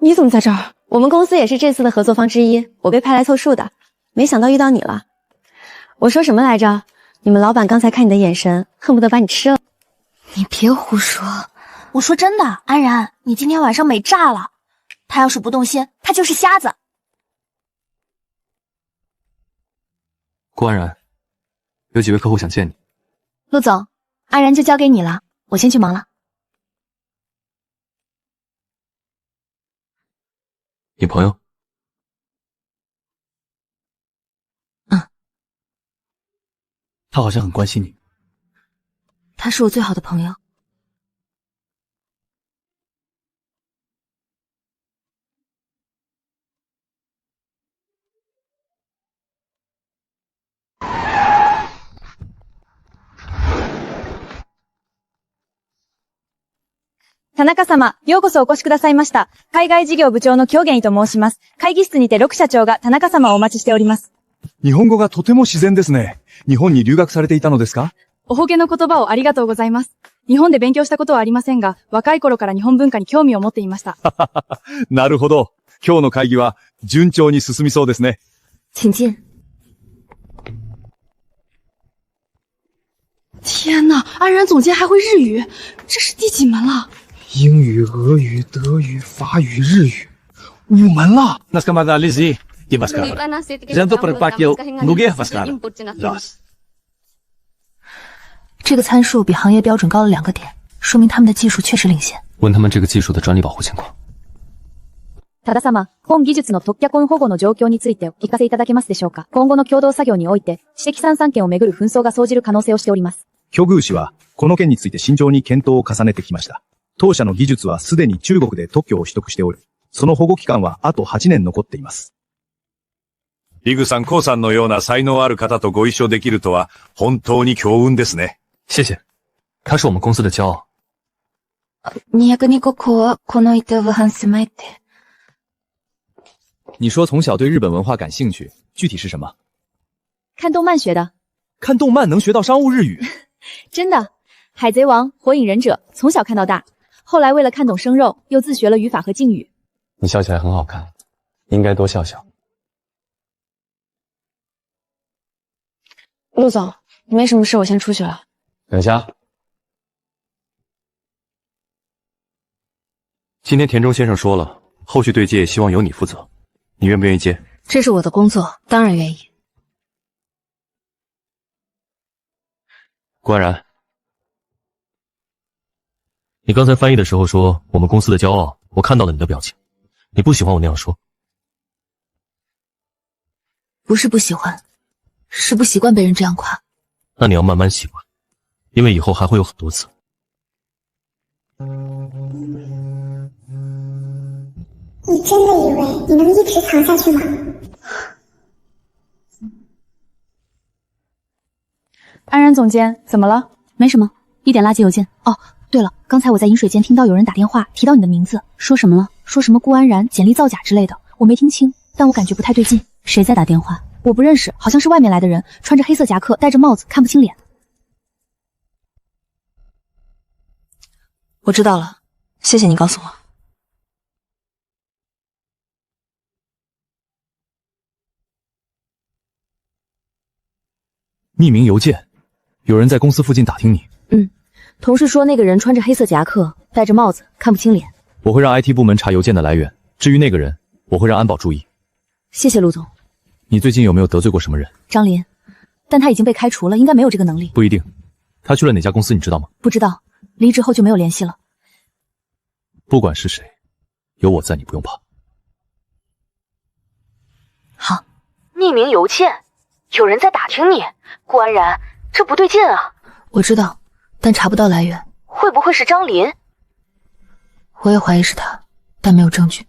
你怎么在这儿？我们公司也是这次的合作方之一，我被派来凑数的，没想到遇到你了。我说什么来着？你们老板刚才看你的眼神，恨不得把你吃了。你别胡说，我说真的，安然，你今天晚上美炸了。他要是不动心，他就是瞎子。顾安然，有几位客户想见你。陆总，安然就交给你了，我先去忙了。你朋友？他好像很关心你。他是我最好的朋友。田中様、ようこそお越しくださいました。海外事業部長の京源と申します。会議室にて陸社長が田中様をお待ちしております。日本語がとても自然ですね。日本に留学されていたのですか？おほげの言葉をありがとうございます。日本で勉強したことはありませんが、若い頃から日本文化に興味を持っていました。なるほど。今日の会議は順調に進みそうですね。请进。天哪，安然总监还会日语，这是第几门了？英语、俄语、德语、法语、日语，5门了。这个参数比行业标准高了2个点，说明他们的技术确实领先。问他们这个技术的专利保护情况。多田様、本技術の特許婚保護の状況についてお聞かせいただけますでしょうか。今後の共同作業において、知的産産権をめぐる紛争が生じる可能性をしております。巨宮氏は、この件について慎重に検討を重ねてきました。当社の技術はすでに中国で特許を取得しており、その保護期間はあと8年残っています。リグさん、コウさんのような才能ある方とご一緒できるとは、本当に強運ですね。谢谢。他是我们公司的骄傲。202個校はこの板を半住まえて。你说从小对日本文化感兴趣，具体是什么？看动漫学的。看动漫能学到商务日语？真的，海贼王、火影忍者从小看到大，后来为了看懂生肉，又自学了语法和敬语。你笑起来很好看，应该多笑笑。陆总，没什么事，我先出去了。等一下。今天田中先生说了，后续对接希望由你负责，你愿不愿意接？这是我的工作，当然愿意。顾安然，你刚才翻译的时候说我们公司的骄傲，我看到了你的表情，你不喜欢我那样说？不是不喜欢，是不习惯被人这样夸。那你要慢慢习惯，因为以后还会有很多次。你真的以为你能一直藏下去吗？安然总监，怎么了？没什么，一点垃圾邮件。哦，对了，刚才我在饮水间听到有人打电话提到你的名字，说什么了？说什么顾安然简历造假之类的，我没听清，但我感觉不太对劲。谁在打电话？我不认识，好像是外面来的人，穿着黑色夹克，戴着帽子，看不清脸。我知道了，谢谢你告诉我。匿名邮件，有人在公司附近打听你。同事说那个人穿着黑色夹克，戴着帽子，看不清脸。我会让 IT 部门查邮件的来源，至于那个人，我会让安保注意。谢谢陆总。你最近有没有得罪过什么人？张林，但他已经被开除了，应该没有这个能力。不一定，他去了哪家公司你知道吗？不知道，离职后就没有联系了。不管是谁，有我在，你不用怕。好。匿名邮件，有人在打听你，顾安然，这不对劲啊！我知道，但查不到来源。会不会是张林？我也怀疑是他，但没有证据。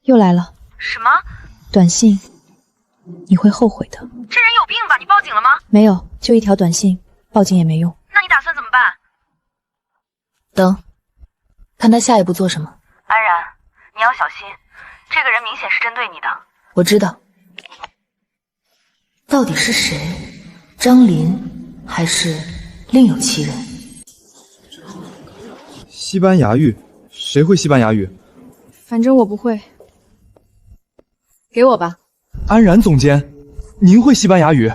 又来了。什么？短信，你会后悔的。这人有病吧？你报警了吗？没有，就一条短信，报警也没用。那你打算怎么办？等，看他下一步做什么。安然，你要小心，这个人明显是针对你的。我知道。到底是谁？张林还是另有其人？西班牙语？谁会西班牙语？反正我不会。给我吧。安然总监，您会西班牙语？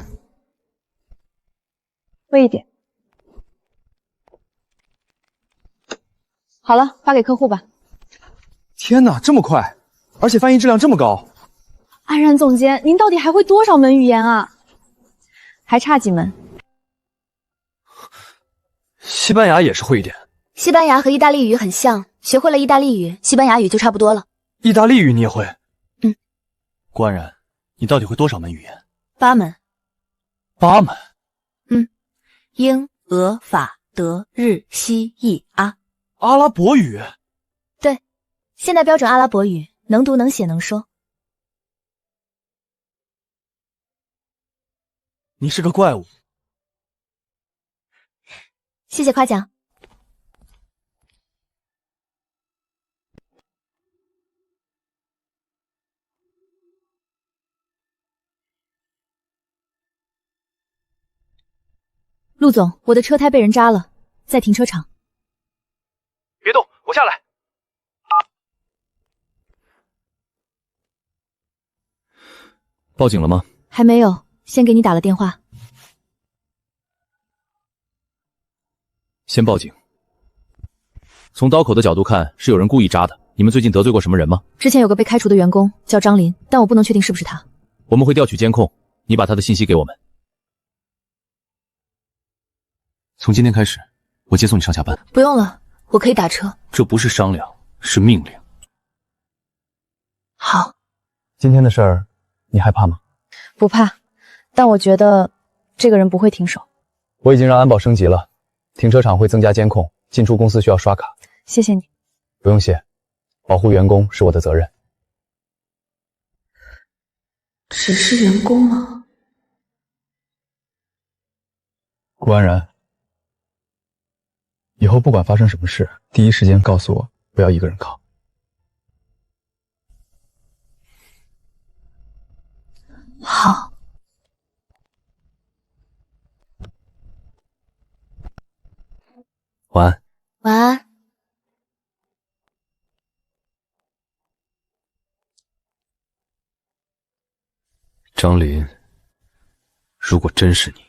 会一点。好了，发给客户吧。天哪，这么快，而且翻译质量这么高。安然总监，您到底还会多少门语言啊？还差几门？西班牙也是会一点。西班牙和意大利语很像，学会了意大利语，西班牙语就差不多了。意大利语你也会？顾安然，你到底会多少门语言？8门。8门？英、俄、法、德、日、西、意、阿。阿拉伯语？对，现代标准阿拉伯语，能读能写能说。你是个怪物。谢谢夸奖。陆总，我的车胎被人扎了，在停车场。别动，我下来。报警了吗？还没有，先给你打了电话。先报警。从刀口的角度看，是有人故意扎的。你们最近得罪过什么人吗？之前有个被开除的员工叫张林，但我不能确定是不是他。我们会调取监控，你把他的信息给我们。从今天开始，我接送你上下班。不用了，我可以打车。这不是商量，是命令。好。今天的事儿，你害怕吗？不怕，但我觉得这个人不会停手。我已经让安保升级了，停车场会增加监控，进出公司需要刷卡。谢谢你。不用谢，保护员工是我的责任。只是员工吗？顾安然，以后不管发生什么事，第一时间告诉我，不要一个人靠。好。晚安。晚安。张林，如果真是你，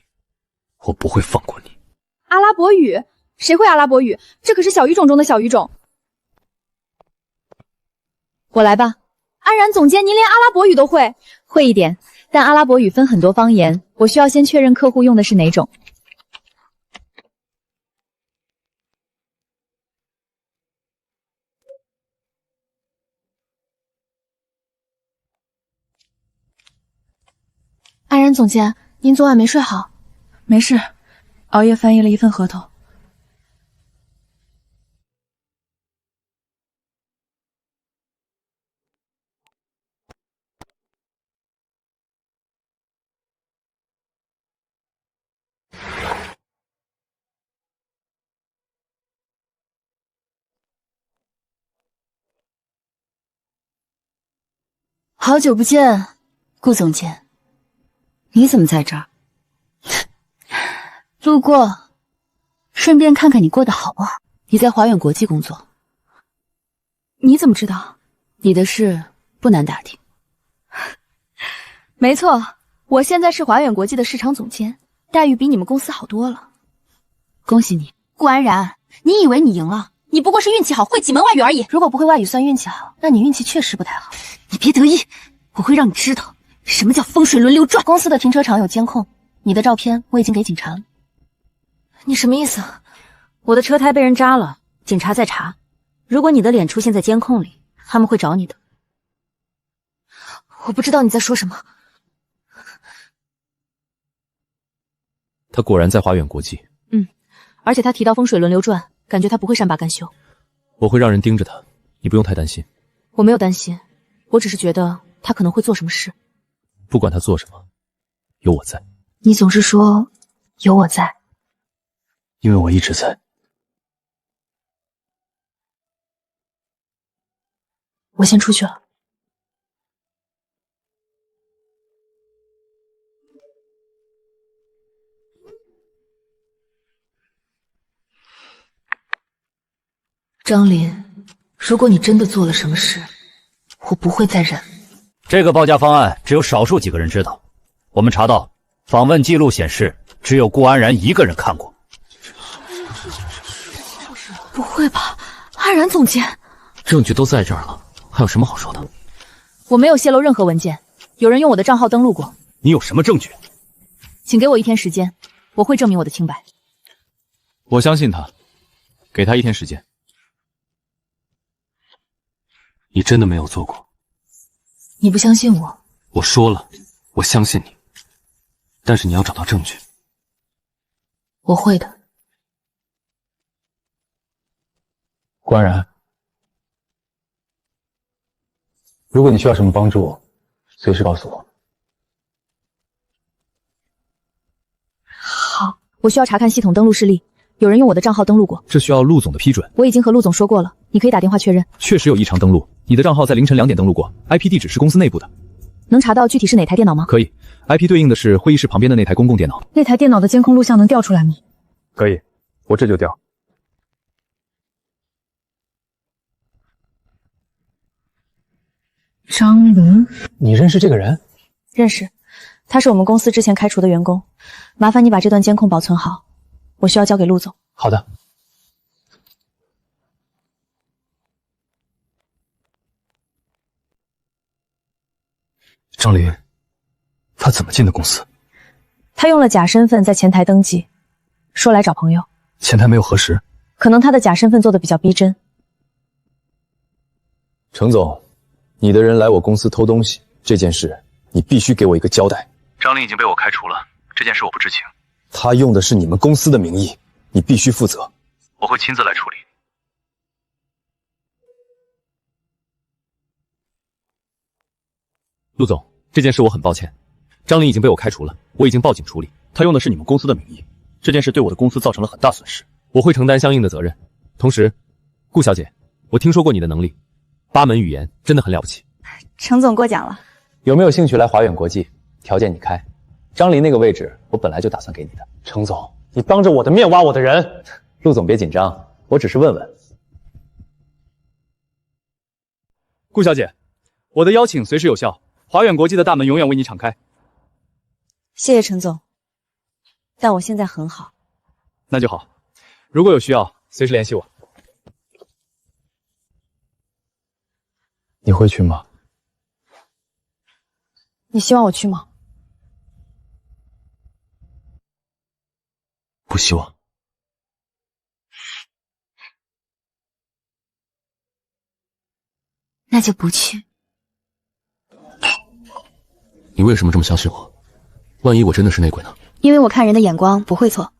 我不会放过你。阿拉伯语？谁会阿拉伯语？这可是小语种中的小语种。我来吧。安然总监，您连阿拉伯语都会？会一点，但阿拉伯语分很多方言，我需要先确认客户用的是哪种。安然总监，您昨晚没睡好？没事，熬夜翻译了一份合同。好久不见，顾总监。你怎么在这儿？路过，顺便看看你过得好不好。你在华远国际工作，你怎么知道？你的事不难打听。没错，我现在是华远国际的市场总监，待遇比你们公司好多了。恭喜你，顾安然。你以为你赢了？你不过是运气好，会几门外语而已。如果不会外语算运气好，那你运气确实不太好。你别得意，我会让你知道什么叫风水轮流转。公司的停车场有监控，你的照片我已经给警察了。你什么意思？我的车胎被人扎了，警察在查。如果你的脸出现在监控里，他们会找你的。我不知道你在说什么。他果然在华远国际。而且他提到风水轮流转，感觉他不会善罢甘休。我会让人盯着他，你不用太担心。我没有担心，我只是觉得他可能会做什么事。不管他做什么，有我在。你总是说有我在，因为我一直在。我先出去了。张林，如果你真的做了什么事，我不会再忍。这个报价方案只有少数几个人知道。我们查到访问记录显示，只有顾安然一个人看过。不会吧，安然总监？证据都在这儿了，还有什么好说的？我没有泄露任何文件，有人用我的账号登录过。你有什么证据？请给我1天时间，我会证明我的清白。我相信他，给他1天时间。你真的没有做过？你不相信我？我说了，我相信你，但是你要找到证据。我会的。顾安然，如果你需要什么帮助，随时告诉我。好，我需要查看系统登录事例，有人用我的账号登录过。这需要陆总的批准。我已经和陆总说过了，你可以打电话确认。确实有异常登录，你的账号在凌晨2点登录过 ，IP 地址是公司内部的。能查到具体是哪台电脑吗？可以 ，IP 对应的是会议室旁边的那台公共电脑。那台电脑的监控录像能调出来吗？可以，我这就调。张林，你认识这个人？认识，他是我们公司之前开除的员工。麻烦你把这段监控保存好，我需要交给陆总。好的。张林，他怎么进的公司？他用了假身份在前台登记，说来找朋友。前台没有核实。可能他的假身份做的比较逼真。程总，你的人来我公司偷东西这件事，你必须给我一个交代。张琳已经被我开除了，这件事我不知情。他用的是你们公司的名义，你必须负责。我会亲自来处理。陆总，这件事我很抱歉，张琳已经被我开除了，我已经报警处理。他用的是你们公司的名义，这件事对我的公司造成了很大损失，我会承担相应的责任。同时，顾小姐，我听说过你的能力，8门语言真的很了不起。程总过奖了。有没有兴趣来华远国际？条件你开。张琳那个位置，我本来就打算给你的。程总，你当着我的面挖我的人。陆总别紧张，我只是问问。顾小姐，我的邀请随时有效，华远国际的大门永远为你敞开。谢谢程总，但我现在很好。那就好，如果有需要，随时联系我。你会去吗？你希望我去吗？不希望。那就不去。你为什么这么相信我？万一我真的是内鬼呢？因为我看人的眼光不会错，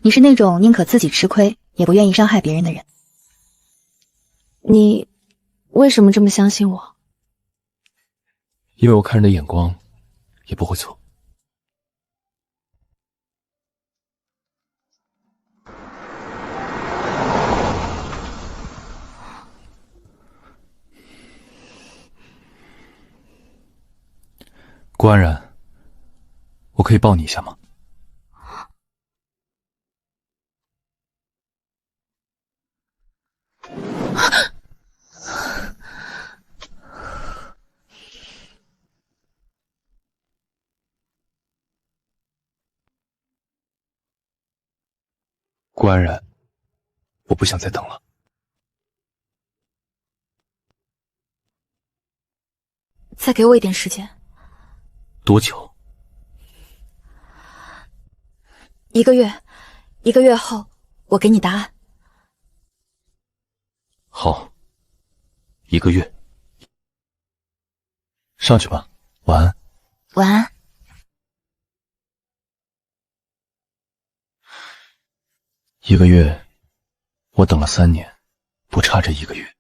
你是那种宁可自己吃亏，也不愿意伤害别人的人。你为什么这么相信我？因为我看人的眼光也不会错。顾安然，我可以抱你一下吗？顾安然，我不想再等了。再给我一点时间。多久？1个月，1个月后我给你答案。好，1个月。上去吧，晚安。晚安。1个月，我等了3年，不差这1个月。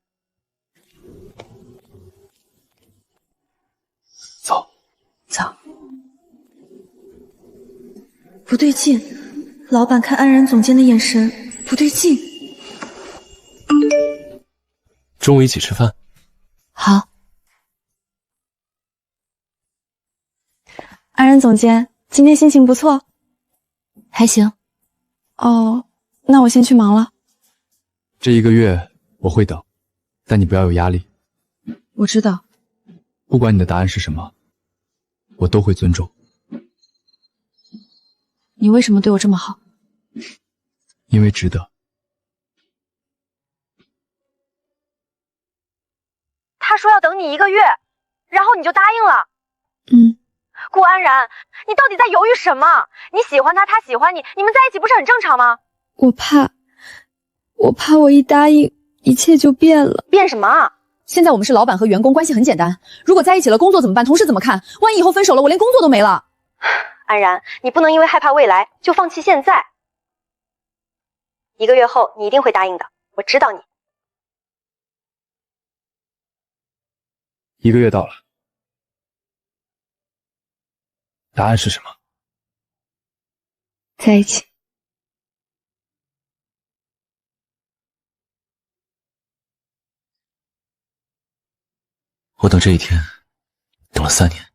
走。走。不对劲，老板看安然总监的眼神不对劲。中午一起吃饭。好。安然总监，今天心情不错。还行。哦，那我先去忙了。这1个月我会等，但你不要有压力。我知道。不管你的答案是什么，我都会尊重。你为什么对我这么好？因为值得。他说要等你1个月，然后你就答应了。顾安然，你到底在犹豫什么？你喜欢他，他喜欢你，你们在一起不是很正常吗？我怕我一答应，一切就变了。变什么？现在我们是老板和员工，关系很简单。如果在一起了，工作怎么办？同事怎么看？万一以后分手了，我连工作都没了。安然，你不能因为害怕未来就放弃现在。1个月后你一定会答应的，我知道你。1个月到了，答案是什么？在一起。我等这一天，等了3年。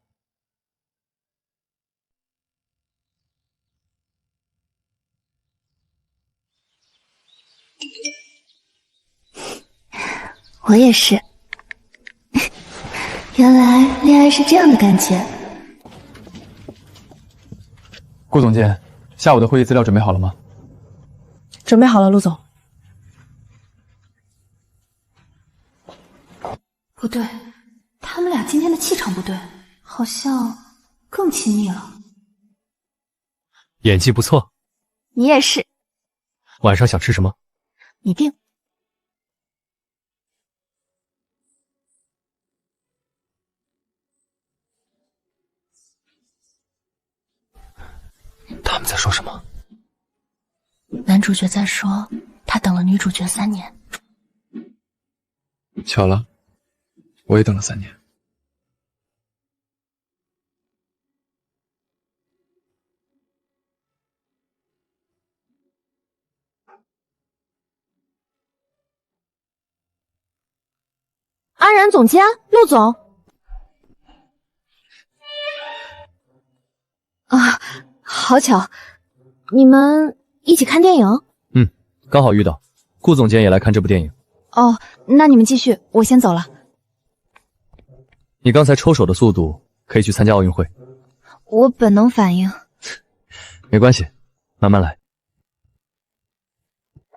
我也是。原来恋爱是这样的感觉。顾总监，下午的会议资料准备好了吗？准备好了，陆总。不对，他们俩今天的气场不对，好像更亲密了。演技不错。你也是。晚上想吃什么？你定。他们在说什么？男主角在说，他等了女主角3年。巧了，我也等了3年。安然总监，陆总。啊，好巧，你们一起看电影？刚好遇到，顾总监也来看这部电影。哦，那你们继续，我先走了。你刚才抽手的速度，可以去参加奥运会。我本能反应。没关系，慢慢来。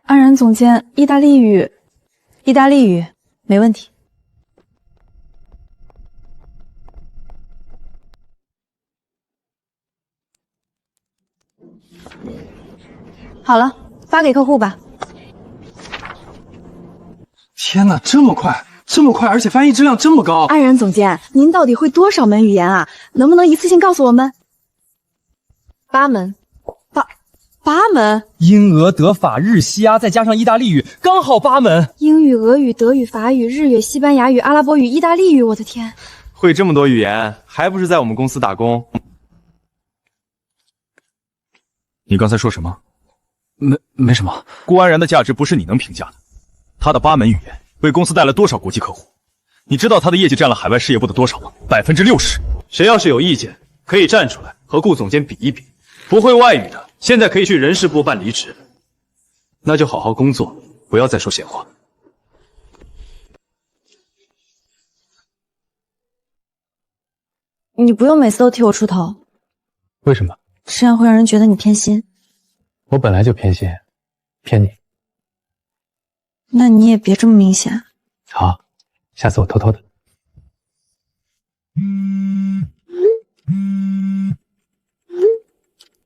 安然总监，意大利语没问题。好了，发给客户吧。天哪，这么快，而且翻译质量这么高！安然总监，您到底会多少门语言啊？能不能一次性告诉我们？8门。8门？英、俄、德、法、日、西、阿，再加上意大利语，刚好8门。英语、俄语、德语、法语、日语、西班牙语、阿拉伯语、意大利语，我的天！会这么多语言，还不是在我们公司打工？你刚才说什么？没什么。顾安然的价值不是你能评价的，他的8门语言为公司带来多少国际客户？你知道他的业绩占了海外事业部的多少吗？60%。谁要是有意见，可以站出来和顾总监比一比。不会外语的，现在可以去人事部办离职。那就好好工作，不要再说闲话。你不用每次都替我出头，为什么？这样会让人觉得你偏心。我本来就偏心，骗你。那你也别这么明显。好，下次我偷偷的。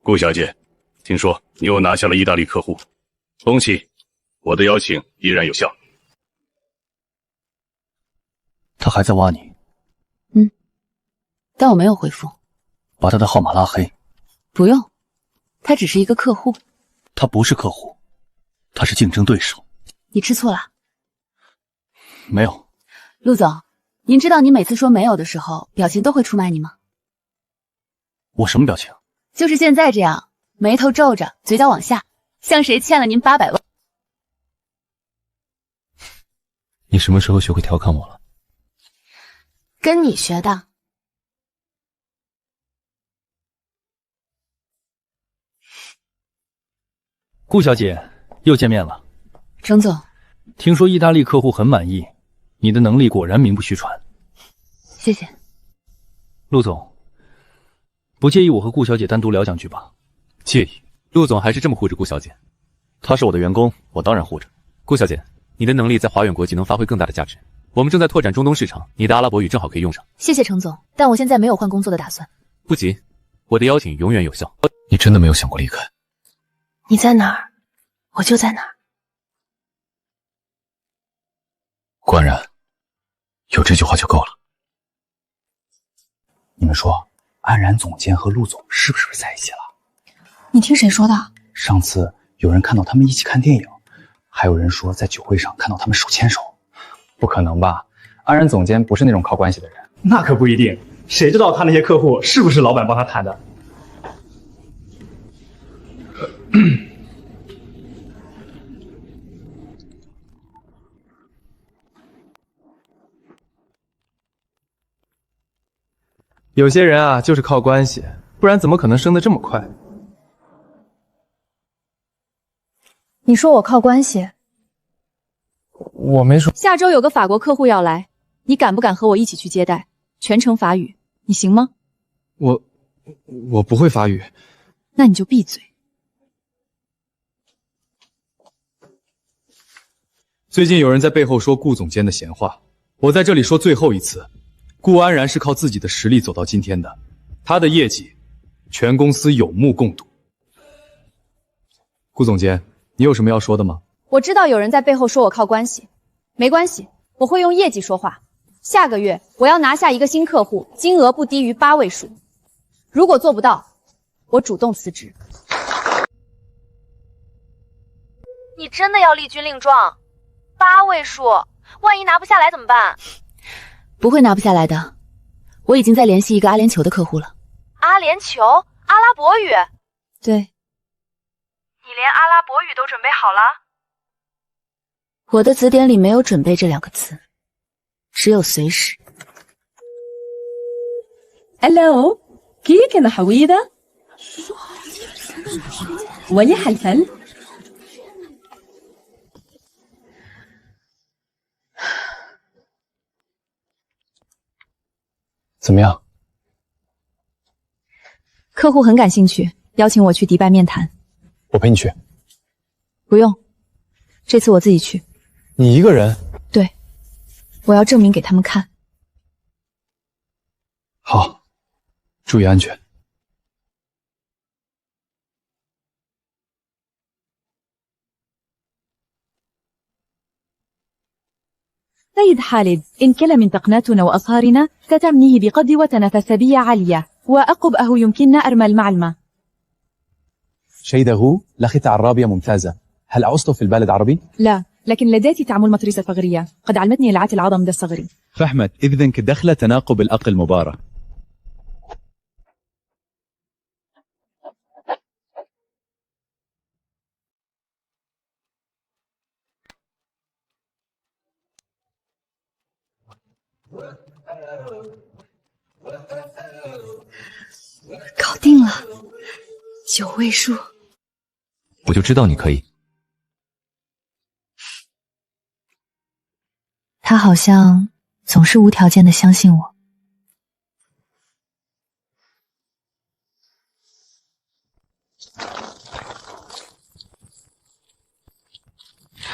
顾小姐，听说你又拿下了意大利客户，恭喜！我的邀请依然有效。他还在挖你，但我没有回复。把他的号码拉黑。不用，他只是一个客户。他不是客户，他是竞争对手。你吃醋了？没有。陆总，您知道您每次说没有的时候，表情都会出卖你吗？我什么表情？就是现在这样，眉头皱着，嘴角往下，像谁欠了您800万。你什么时候学会调侃我了？跟你学的。顾小姐，又见面了。程总，听说意大利客户很满意，你的能力果然名不虚传。谢谢。陆总，不介意我和顾小姐单独聊2句吧？介意。陆总还是这么护着顾小姐。她是我的员工，我当然护着。顾小姐，你的能力在华远国际能发挥更大的价值。我们正在拓展中东市场，你的阿拉伯语正好可以用上。谢谢程总，但我现在没有换工作的打算。不急，我的邀请永远有效。你真的没有想过离开？你在哪儿，我就在哪儿。顾安然，有这句话就够了。你们说，安然总监和陆总是不是在一起了？你听谁说的？上次有人看到他们一起看电影，还有人说在酒会上看到他们手牵手。不可能吧？安然总监不是那种靠关系的人。那可不一定，谁知道他那些客户是不是老板帮他谈的？有些人啊，就是靠关系，不然怎么可能升得这么快？你说我靠关系？我没说。下周有个法国客户要来，你敢不敢和我一起去接待？全程法语，你行吗？我不会法语。那你就闭嘴。最近有人在背后说顾总监的闲话，我在这里说最后一次，顾安然是靠自己的实力走到今天的，他的业绩，全公司有目共睹。顾总监，你有什么要说的吗？我知道有人在背后说我靠关系，没关系，我会用业绩说话。下个月我要拿下一个新客户，金额不低于8位数。如果做不到，我主动辞职。你真的要厉军令状？8位数，万一拿不下来怎么办？不会拿不下来的，我已经在联系一个阿联酋的客户了。阿联酋，阿拉伯语。对，你连阿拉伯语都准备好了？我的词典里没有准备这2个字，只有随时。Hello， كيفك يا حويدة؟ ويا الفل。怎么样？客户很感兴趣，邀请我去迪拜面谈。我陪你去。不用，这次我自己去。你一个人？对，我要证明给他们看。好，注意安全。سيد خالد، إن كل من تقناتنا وأصهارنا ستمنيه بقدوة وتنافسية عالية وأقبأه يمكننا أرمى المعلمة. شيده لغة عرابية ممتازة. هل عزت في البلد عربي؟ لا، لكن لديتي تعمل مطرسة ثغرية قد علمتني لعات العظم منذ الصغر. فهمت إذن كدخل تناقب الأق المبارك.搞定了，9位数。我就知道你可以。他好像总是无条件的相信我。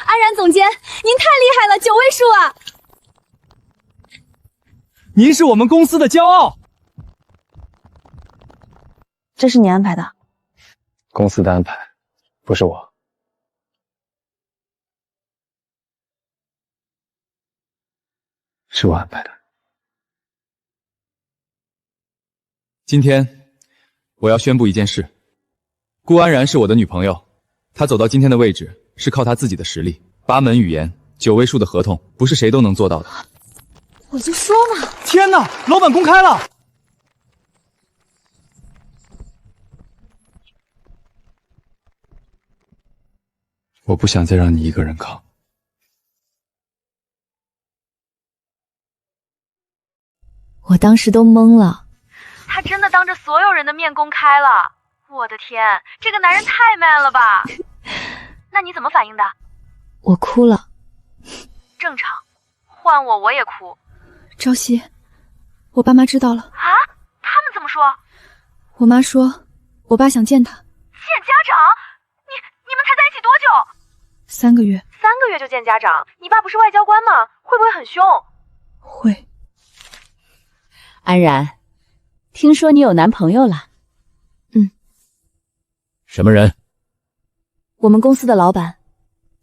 安然总监，您太厉害了，9位数啊！您是我们公司的骄傲。这是你安排的？公司的安排，不是我。是我安排的。今天我要宣布一件事，顾安然是我的女朋友，她走到今天的位置是靠她自己的实力。8门语言，9位数的合同，不是谁都能做到的。我就说嘛！天哪，老板公开了！我不想再让你一个人扛。我当时都懵了。他真的当着所有人的面公开了，我的天，这个男人太 man 了吧！那你怎么反应的？我哭了。正常，换我也哭。朝夕，我爸妈知道了。啊？他们怎么说？我妈说，我爸想见他。见家长？你们才在一起多久？3个月。3个月就见家长？你爸不是外交官吗？会不会很凶？会。安然，听说你有男朋友了？什么人？我们公司的老板，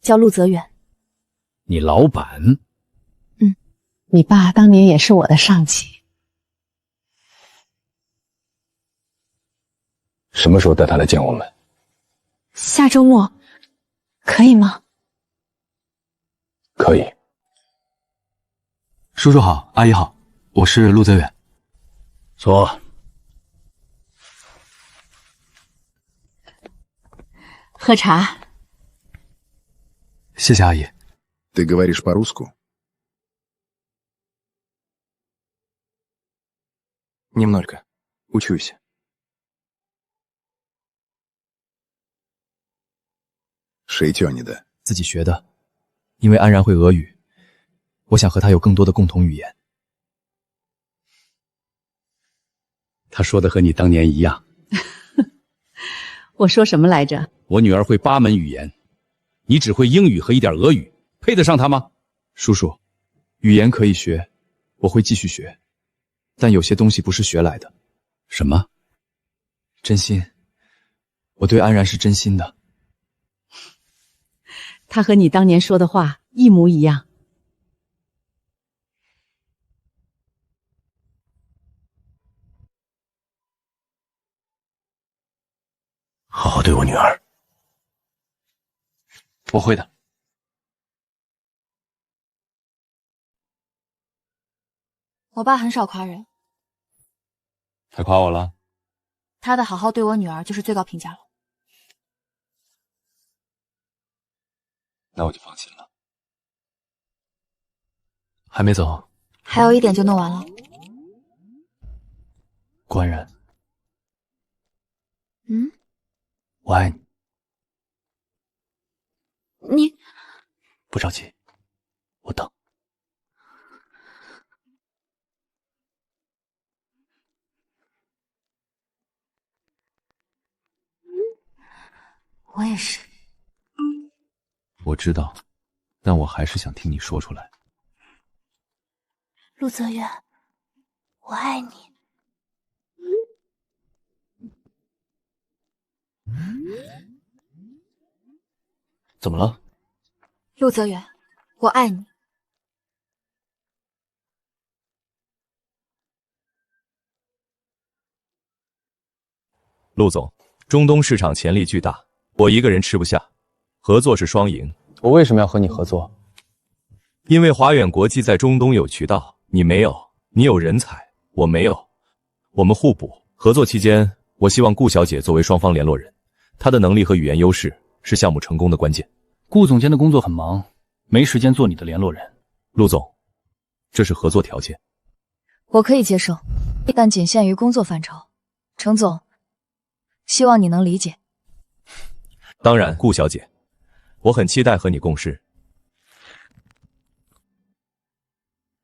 叫陆泽远。你老板？你爸当年也是我的上级。什么时候带他来见我们？下周末，可以吗？可以。叔叔好，阿姨好，我是陆泽远。坐。喝茶。谢谢阿姨。Ты говоришь по-русски? Немного. Учусь. 谁教你的？自己学的。因为安然会俄语，我想和她有更多的共同语言。他说的和你当年一样。我说什么来着？我女儿会8门语言，你只会英语和一点俄语，配得上她吗？叔叔，语言可以学，我会继续学，但有些东西不是学来的。什么？真心，我对安然是真心的。他和你当年说的话一模一样。好好对我女儿。我会的。我爸很少夸人，他夸我了？他的好好对我女儿就是最高评价了。那我就放心了。还没走？还有一点就弄完了。顾安然，嗯，我爱你。你不着急，我等。我也是。我知道，但我还是想听你说出来。陆泽远，我爱你。怎么了？陆泽远，我爱你。陆总，中东市场潜力巨大，我一个人吃不下，合作是双赢。我为什么要和你合作？因为华远国际在中东有渠道，你没有；你有人才，我没有，我们互补。合作期间，我希望顾小姐作为双方联络人，她的能力和语言优势是项目成功的关键。顾总监的工作很忙，没时间做你的联络人。陆总，这是合作条件。我可以接受，但仅限于工作范畴。程总，希望你能理解。当然，顾小姐，我很期待和你共事。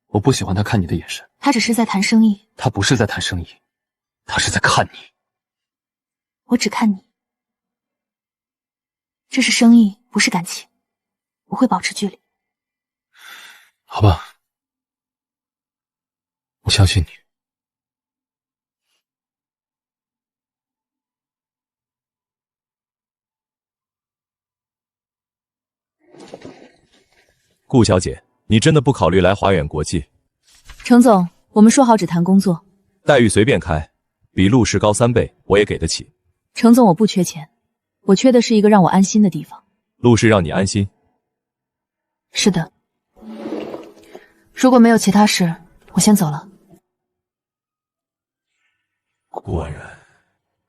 我不喜欢他看你的眼神。他只是在谈生意。他不是在谈生意，他是在看你。我只看你。这是生意，不是感情。我会保持距离。好吧，我相信你。顾小姐，你真的不考虑来华远国际？程总，我们说好只谈工作，待遇随便开，比陆氏高3倍，我也给得起。程总，我不缺钱，我缺的是一个让我安心的地方。陆氏让你安心？是的。如果没有其他事，我先走了。顾安然，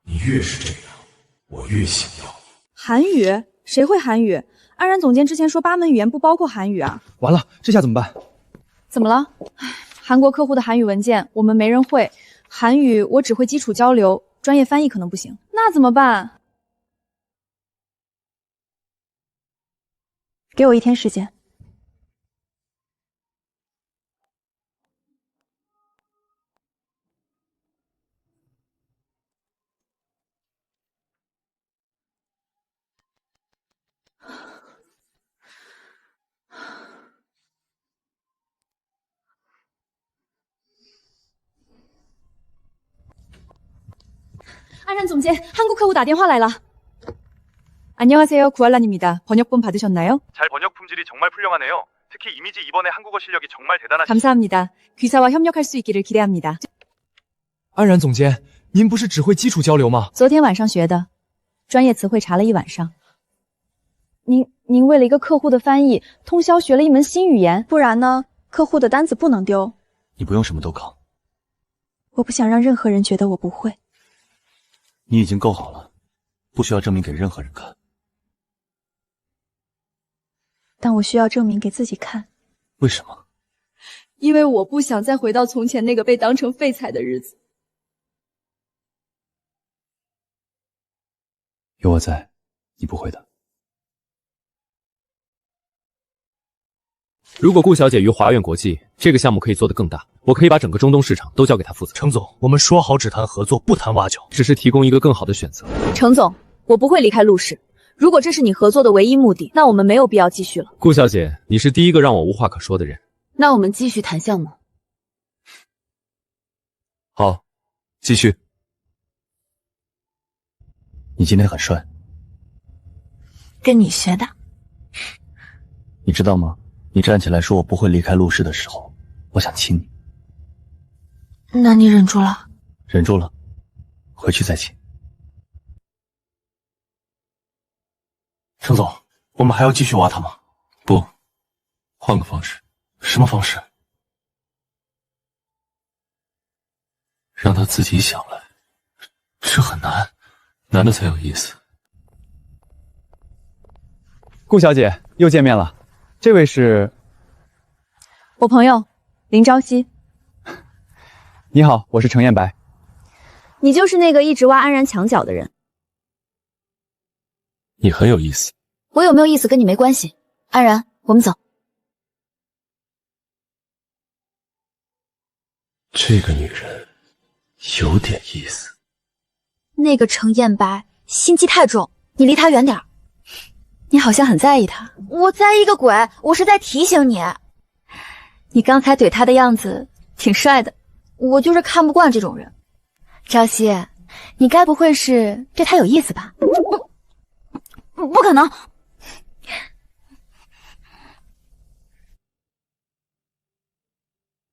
你越是这样，我越想要你。韩语？谁会韩语？安然总监之前说8门语言不包括韩语啊。完了，这下怎么办？怎么了？韩国客户的韩语文件我们没人会，韩语我只会基础交流，专业翻译可能不行。那怎么办？给我1天时间。安然总监，韩国客户打电话来了。안녕하세요, 구알란입니다. 번역본 받으셨나요? 잘 번역 품질이 정말 훌륭하네요. 특히 이미지 이번의 한국어 실력이 정말 대단하시죠. 감사합니다. 귀사와 협력할 수 있기를 기대합니다. 安然总监，您不是只会基础交流吗？昨天晚上学的，专业词汇查了一晚上。您为了一个客户的翻译，通宵学了一门新语言，不然呢？客户的单子不能丢。你不用什么都扛，我不想让任何人觉得我不会。你已经够好了，不需要证明给任何人看。但我需要证明给自己看。为什么？因为我不想再回到从前那个被当成废材的日子。有我在，你不会的。如果顾小姐于华苑国际，这个项目可以做得更大，我可以把整个中东市场都交给她负责。程总，我们说好只谈合作，不谈挖角，只是提供一个更好的选择。程总，我不会离开陆氏。如果这是你合作的唯一目的，那我们没有必要继续了。顾小姐，你是第一个让我无话可说的人。那我们继续谈项目。好，继续。你今天很帅。跟你学的。你知道吗？你站起来说我不会离开陆氏的时候，我想亲你。那你忍住了？忍住了，回去再亲。程总，我们还要继续挖他吗？不，换个方式。什么方式？让他自己想来。这很难，难的才有意思。顾小姐又见面了，这位是？我朋友林朝夕。你好，我是程彦白。你就是那个一直挖安然墙角的人。你很有意思。我有没有意思跟你没关系。安然，我们走。这个女人有点意思。那个程彦白心机太重，你离他远点儿。你好像很在意他。我在意个鬼，我是在提醒你。你刚才怼他的样子挺帅的。我就是看不惯这种人。朝夕，你该不会是对他有意思吧？不可能。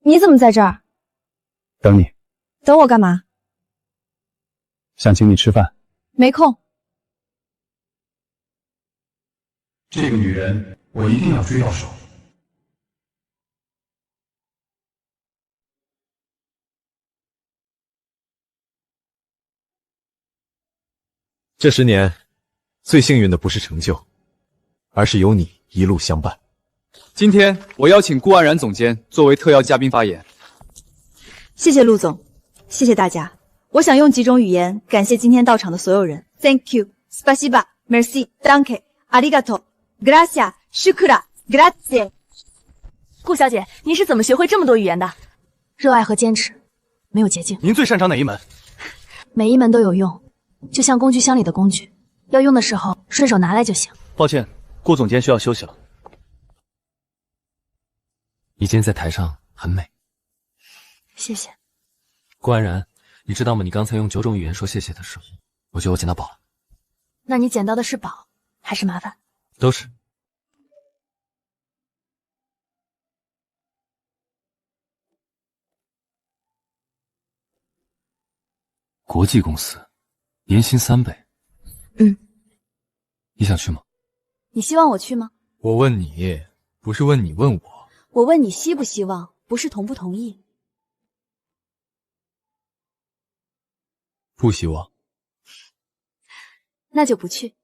你怎么在这儿？等你。等我干嘛？想请你吃饭。没空。这个女人，我一定要追到手。这10年，最幸运的不是成就，而是有你一路相伴。今天我邀请顾安然总监作为特邀嘉宾发言。谢谢陆总，谢谢大家。我想用几种语言感谢今天到场的所有人。Thank you, spasiba, merci, danke, arigato, gracias, shukra, grazie。顾小姐，您是怎么学会这么多语言的？热爱和坚持，没有捷径。您最擅长哪一门？每一门都有用，就像工具箱里的工具，要用的时候顺手拿来就行。抱歉，顾总监需要休息了。你今天在台上很美。谢谢。顾安然，你知道吗？你刚才用9种语言说谢谢的时候，我觉得我捡到宝了。那你捡到的是宝还是麻烦？都是。国际公司，年薪3倍。你想去吗？你希望我去吗？我问你，不是问你问我。我问你希不希望，不是同不同意。不希望。那就不去。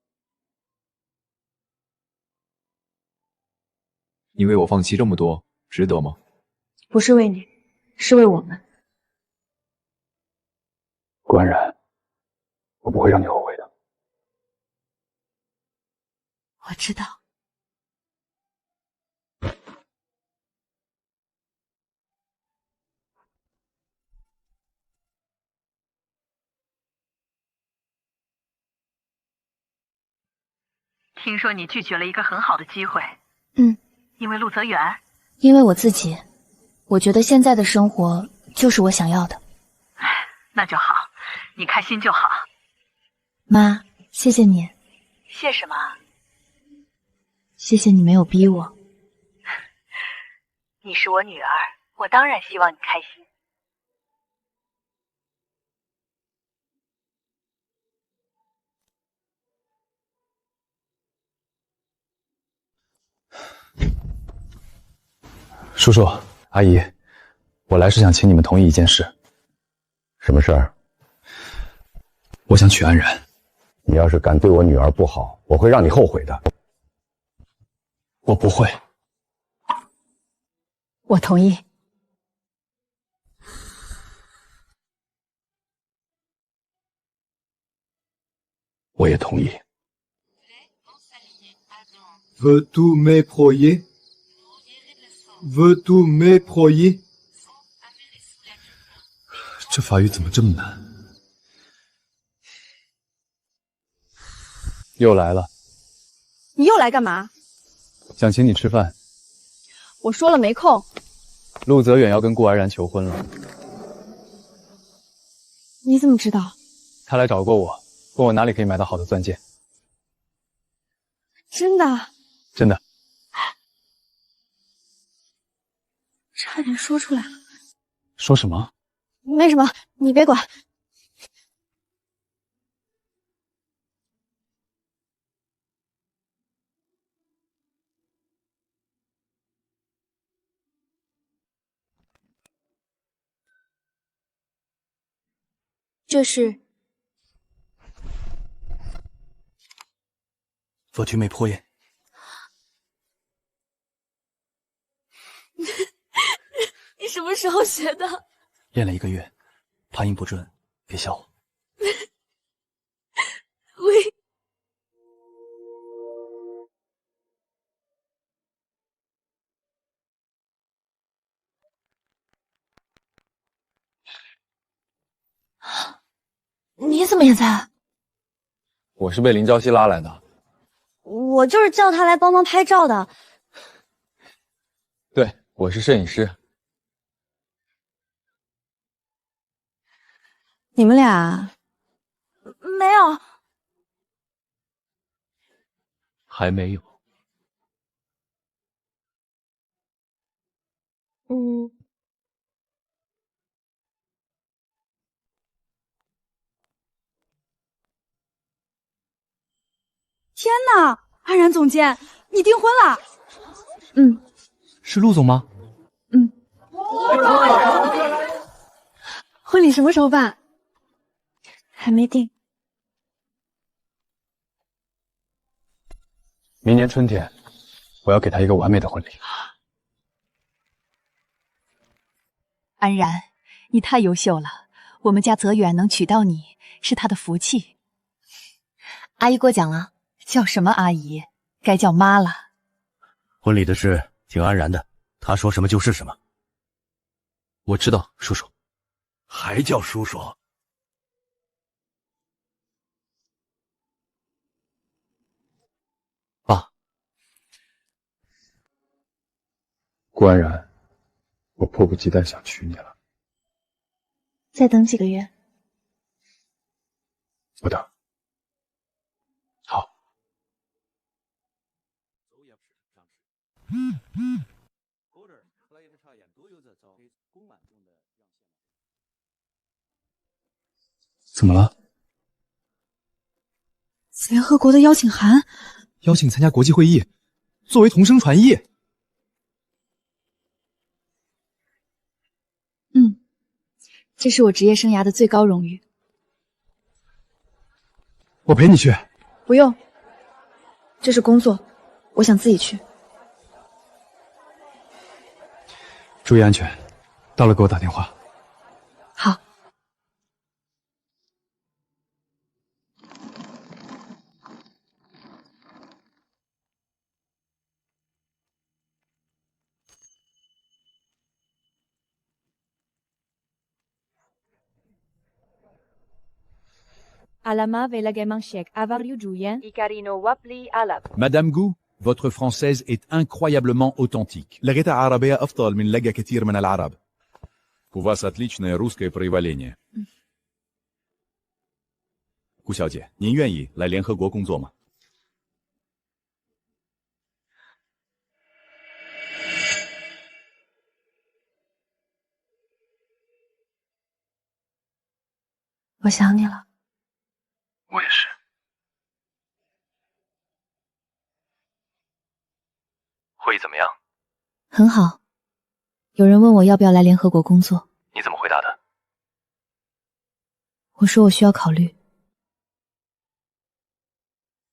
你为我放弃这么多，值得吗？不是为你，是为我们。顾安然，我不会让你后悔的。我知道。听说你拒绝了一个很好的机会。因为陆泽远。因为我自己，我觉得现在的生活就是我想要的。那就好，你开心就好。妈，谢谢你。谢什么？谢谢你没有逼我。你是我女儿，我当然希望你开心。叔叔，阿姨，我来是想请你们同意一件事。什么事儿？我想娶安然。你要是敢对我女儿不好，我会让你后悔的。我不会。我同意。我也同意。Veux-tu m'éprouiller？Veux-tu m'éprouiller？ 这法语怎么这么难？又来了。你又来干嘛？想请你吃饭。我说了没空。陆泽远要跟顾安然求婚了。你怎么知道？他来找过我，问我哪里可以买到好的钻戒。真的？真的。差点说出来了。说什么？没什么，你别管。这是做曲美破音。你什么时候学的？练了1个月，发音不准，别笑我。喂，你怎么也在？我是被林朝夕拉来的。我就是叫他来帮忙拍照的。对，我是摄影师。你们俩没有。还没有。天哪，安然总监，你订婚了？是陆总吗？婚礼什么时候办？还没定。明年春天，我要给他一个完美的婚礼。安然，你太优秀了，我们家泽远能娶到你是他的福气。阿姨过奖了，叫什么阿姨？该叫妈了。婚礼的事听安然的，她说什么就是什么。我知道，叔叔。还叫叔叔？爸，顾安然，我迫不及待想娶你了。再等几个月。我等。好。怎么了？联合国的邀请函，邀请参加国际会议，作为同声传译。这是我职业生涯的最高荣誉。我陪你去。不用，这是工作，我想自己去。注意安全，到了给我打电话。好。Madame Gou, votre française est incroyablement authentique. لغتها عربية أفضل من لغة كثير من العرب. У вас отличное русское проявление. 顾小姐，您愿意来联合国工作吗？我想你了。我也是。会议怎么样？很好。有人问我要不要来联合国工作，你怎么回答的？我说我需要考虑。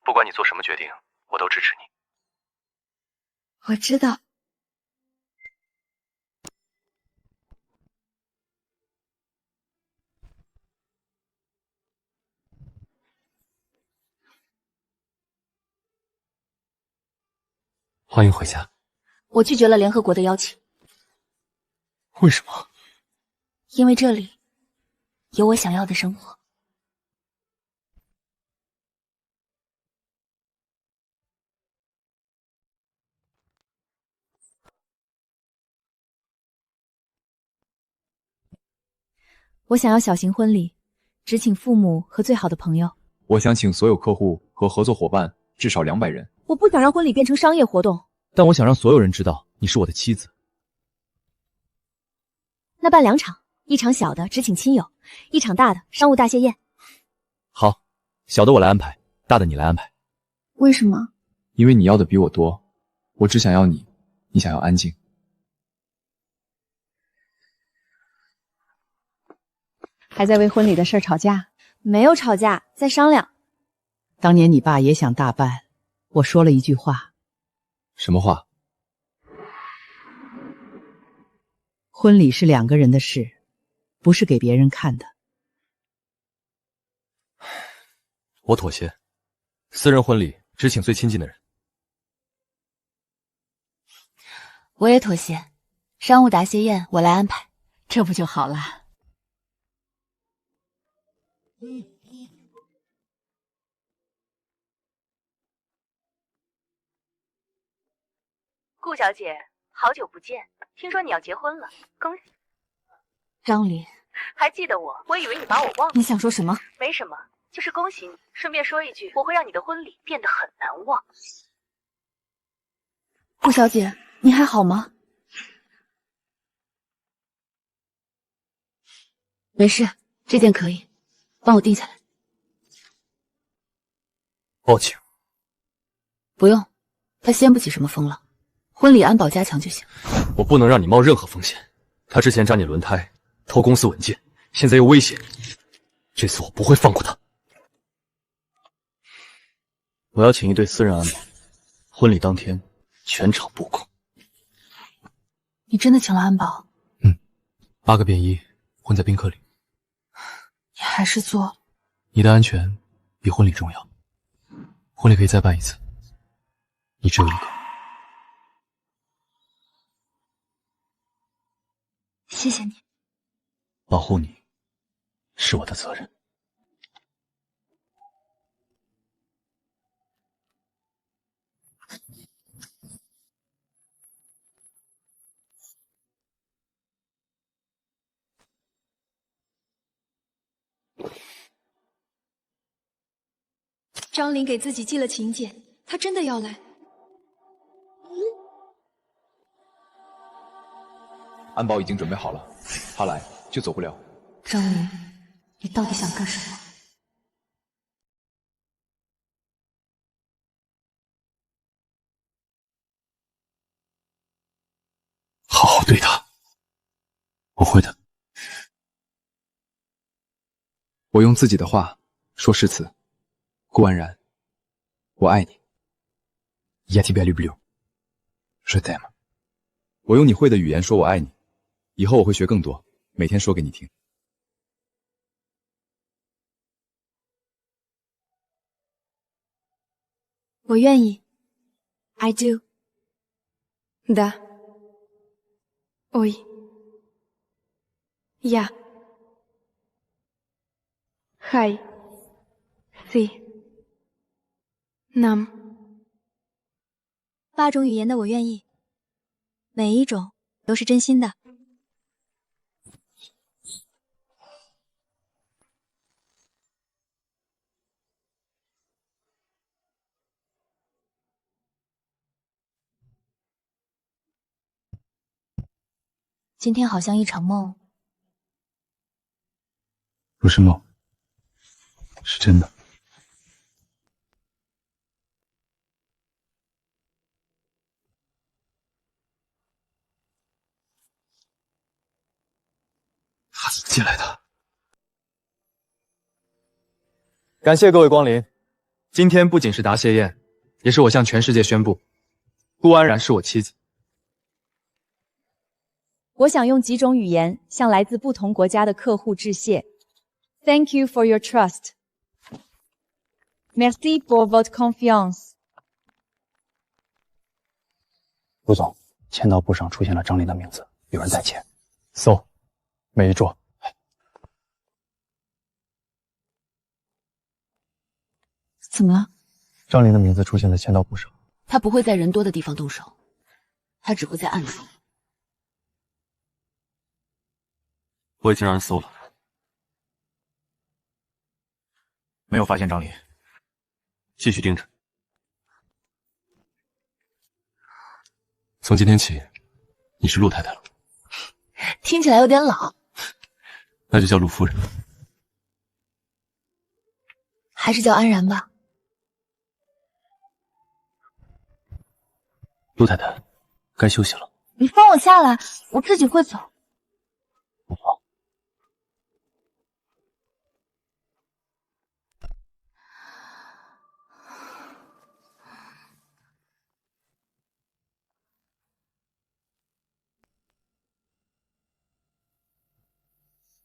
不管你做什么决定，我都支持你。我知道。欢迎回家。我拒绝了联合国的邀请。为什么？因为这里有我想要的生活。我想要小型婚礼，只请父母和最好的朋友。我想请所有客户和合作伙伴至少200人。我不想让婚礼变成商业活动。但我想让所有人知道你是我的妻子。那办2场，一场小的只请亲友，一场大的商务大谢宴。好，小的我来安排，大的你来安排。为什么？因为你要的比我多，我只想要你，你想要安静。还在为婚礼的事吵架？没有吵架，在商量。当年你爸也想大办，我说了一句话。什么话？婚礼是2个人的事，不是给别人看的。我妥协，私人婚礼只请最亲近的人。我也妥协，商务答谢宴我来安排，这不就好了？顾小姐，好久不见，听说你要结婚了，恭喜！张琳，还记得我？我以为你把我忘了。你想说什么？没什么，就是恭喜你。顺便说一句，我会让你的婚礼变得很难忘。顾小姐，你还好吗？没事，这件可以，帮我定下来。报警。不用，他掀不起什么风浪，婚礼安保加强就行。我不能让你冒任何风险。他之前扎你轮胎，偷公司文件，现在又威胁你，这次我不会放过他。我要请一队私人安保，婚礼当天全场布控。你真的请了安保8个便衣混在宾客里。你还是做。你的安全比婚礼重要。婚礼可以再办一次，你只有一个。谢谢你。保护你是我的责任。张琳给自己寄了请柬，她真的要来。安保已经准备好了，他来就走不了。张琳，你到底想干什么？好好对他。我会的。我用自己的话说誓词。顾安然，我爱你。Je t'aime。我用你会的语言说我爱你，以后我会学更多，每天说给你听。我愿意。I do. Да. Ой. Я. Хай. Си. Нам. 8种语言的我愿意，每一种都是真心的。今天好像一场梦。不是梦，是真的。他怎么进来的？感谢各位光临。今天不仅是答谢宴，也是我向全世界宣布，顾安然是我妻子。我想用几种语言向来自不同国家的客户致谢。Thank you for your trust. Merci pour votre confiance. 陆总，签到簿上出现了张琳的名字，有人代签。搜，每一桌。怎么了？张琳的名字出现在签到簿上。他不会在人多的地方动手，他只会在暗处。我已经让人搜了，没有发现张琳。继续盯着。从今天起，你是陆太太了。听起来有点老，那就叫陆夫人。还是叫安然吧。陆太太，该休息了。你放我下来，我自己会走。不跑。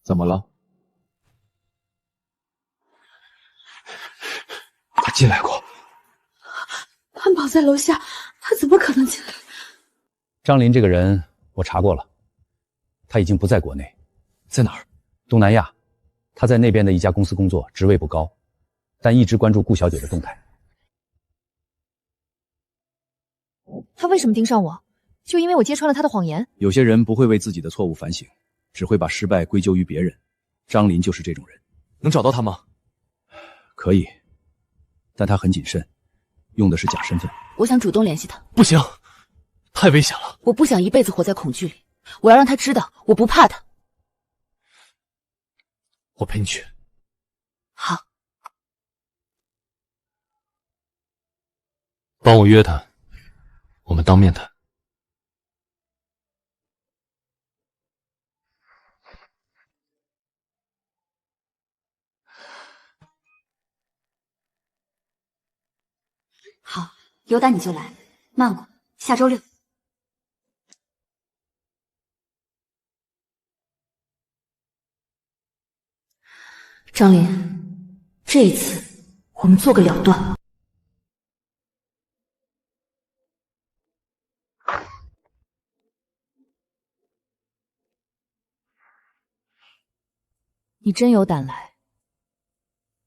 怎么了？他进来过。安保在楼下，他怎么可能进来？张林这个人我查过了，他已经不在国内。在哪儿？东南亚。他在那边的一家公司工作，职位不高，但一直关注顾小姐的动态。他为什么盯上我？就因为我揭穿了他的谎言？有些人不会为自己的错误反省，只会把失败归咎于别人。张林就是这种人。能找到他吗？可以，但他很谨慎，用的是假身份。我想主动联系他。不行，太危险了。我不想一辈子活在恐惧里，我要让他知道我不怕他。我陪你去。好。帮我约他，我们当面谈。好，有胆你就来，慢过，下周6。张林，这一次我们做个了断。你真有胆来，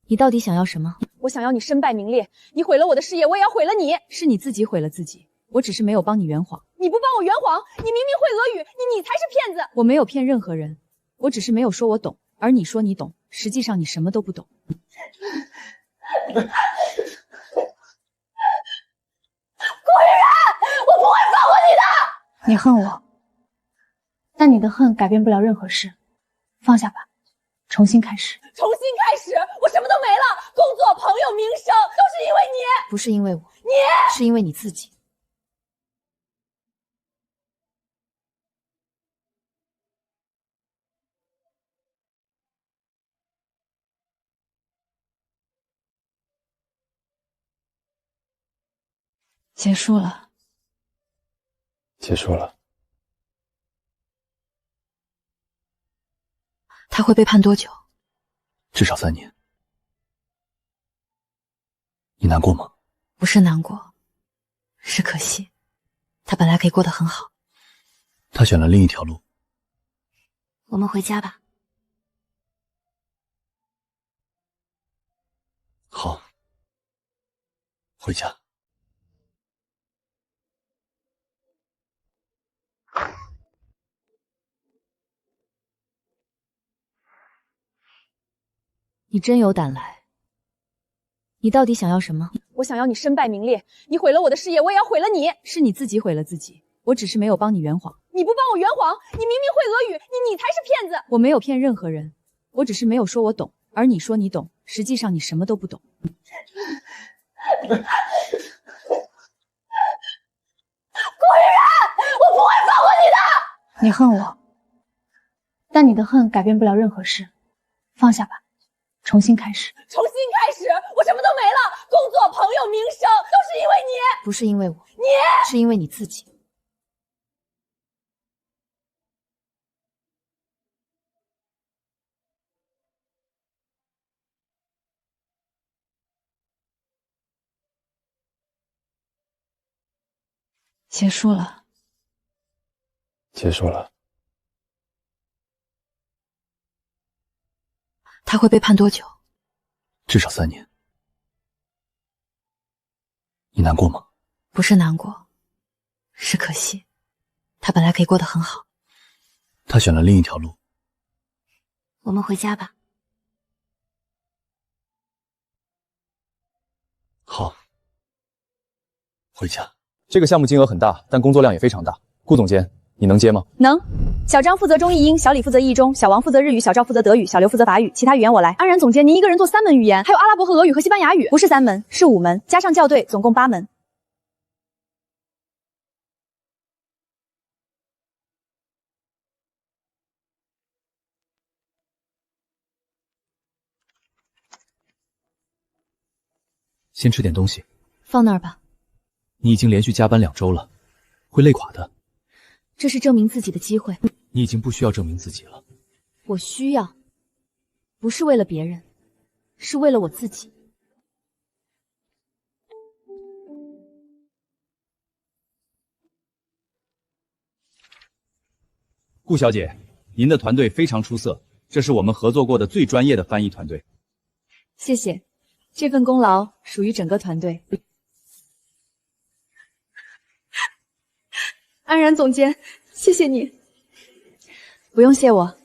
你到底想要什么？我想要你身败名裂，你毁了我的事业，我也要毁了你。是你自己毁了自己，我只是没有帮你圆谎。你不帮我圆谎，你明明会俄语，你才是骗子。我没有骗任何人，我只是没有说我懂，而你说你懂，实际上你什么都不懂。顾雨然，我不会放过你的。你恨我，但你的恨改变不了任何事，放下吧，重新开始。重新开始，我什么都没了，工作、朋友、名声，都是因为你。不是因为我，是因为你自己。结束了。结束了。他会被判多久？至少3年。你难过吗？不是难过，是可惜。他本来可以过得很好。他选了另一条路。我们回家吧。好，回家。你真有胆来，你到底想要什么？我想要你身败名裂，你毁了我的事业，我也要毁了你。是你自己毁了自己，我只是没有帮你圆谎。你不帮我圆谎，你明明会俄语，你才是骗子。我没有骗任何人，我只是没有说我懂，而你说你懂，实际上你什么都不懂。顾雨然，我不会放过你的。你恨我，但你的恨改变不了任何事，放下吧，重新开始。重新开始，我什么都没了，工作、朋友、名声，都是因为你。不是因为我，是因为你自己。结束了。结束了。他会被判多久？至少3年。你难过吗？不是难过，是可惜。他本来可以过得很好。他选了另一条路。我们回家吧。好，回家。这个项目金额很大，但工作量也非常大。顾总监，你能接吗？能。小张负责中译英，小李负责译中，小王负责日语，小赵负责德语，小刘负责法语，其他语言我来。安然总监，您一个人做3门语言，还有阿拉伯和俄语和西班牙语，不是3门，是5门，加上校对，总共8门。先吃点东西。放那儿吧。你已经连续加班2周了，会累垮的。这是证明自己的机会。你已经不需要证明自己了。我需要，不是为了别人，是为了我自己。顾小姐，您的团队非常出色，这是我们合作过的最专业的翻译团队。谢谢，这份功劳属于整个团队。安然总监，谢谢你。不用谢我，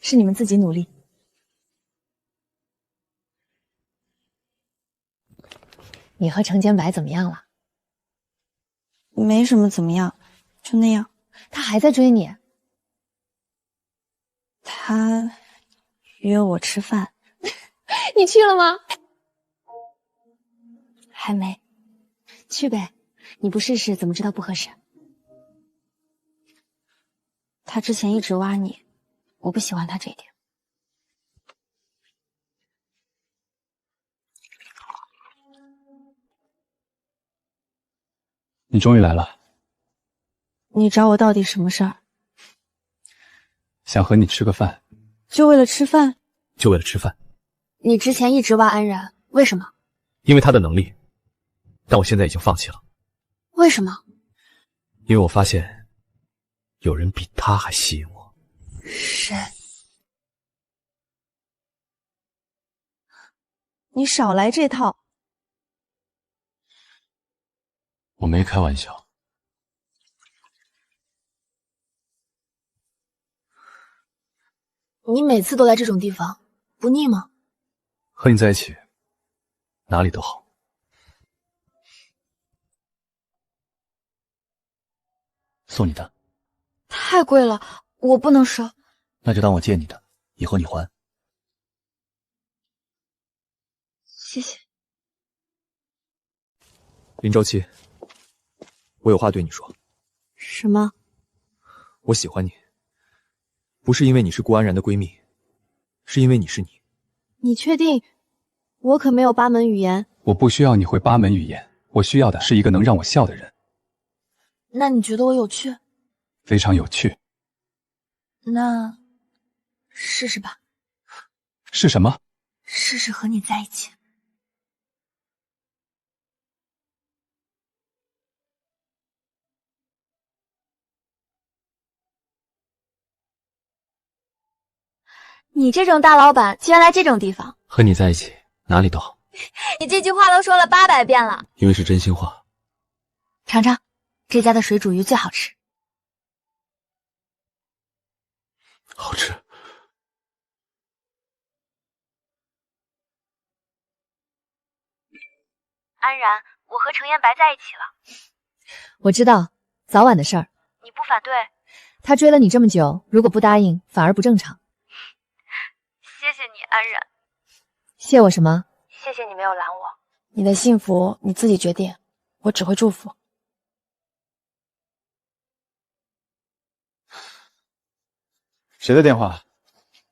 是你们自己努力。你和程坚白怎么样了？没什么怎么样，就那样。他还在追你？他约我吃饭。你去了吗？还没。去呗，你不试试怎么知道不合适？他之前一直挖你，我不喜欢他这一点。你终于来了，你找我到底什么事儿？想和你吃个饭。就为了吃饭？就为了吃饭。你之前一直挖安然，为什么？因为他的能力，但我现在已经放弃了。为什么？因为我发现有人比他还吸引我。谁？你少来这套。我没开玩笑。你每次都来这种地方，不腻吗？和你在一起，哪里都好。送你的。太贵了，我不能收。那就当我借你的，以后你还。谢谢。林周期，我有话对你说。什么？我喜欢你，不是因为你是顾安然的闺蜜，是因为你是你。你确定？我可没有8门语言。我不需要你会8门语言，我需要的是一个能让我笑的人。那你觉得我有趣？非常有趣。那试试吧。是什么？试试和你在一起。你这种大老板居然来这种地方，和你在一起哪里都好。你这句话都说了800遍了。因为是真心话。尝尝，这家的水煮鱼最好吃。好吃。安然，我和程彦白在一起了。我知道，早晚的事儿。你不反对？他追了你这么久，如果不答应，反而不正常。谢谢你，安然。谢我什么？谢谢你没有拦我。你的幸福你自己决定，我只会祝福。谁的电话？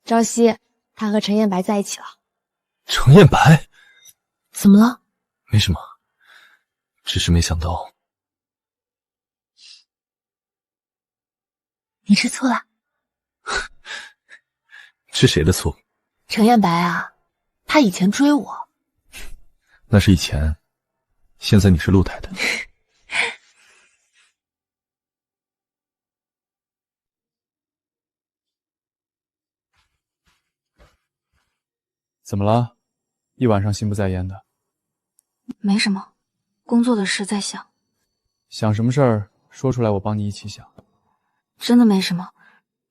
朝夕，他和程彦白在一起了。程彦白？怎么了？没什么，只是没想到。你吃醋了？是谁的醋？程彦白啊，他以前追我。那是以前，现在你是陆太太。怎么了？一晚上心不在焉的。没什么，工作的事在想。想什么事儿说出来，我帮你一起想。真的没什么，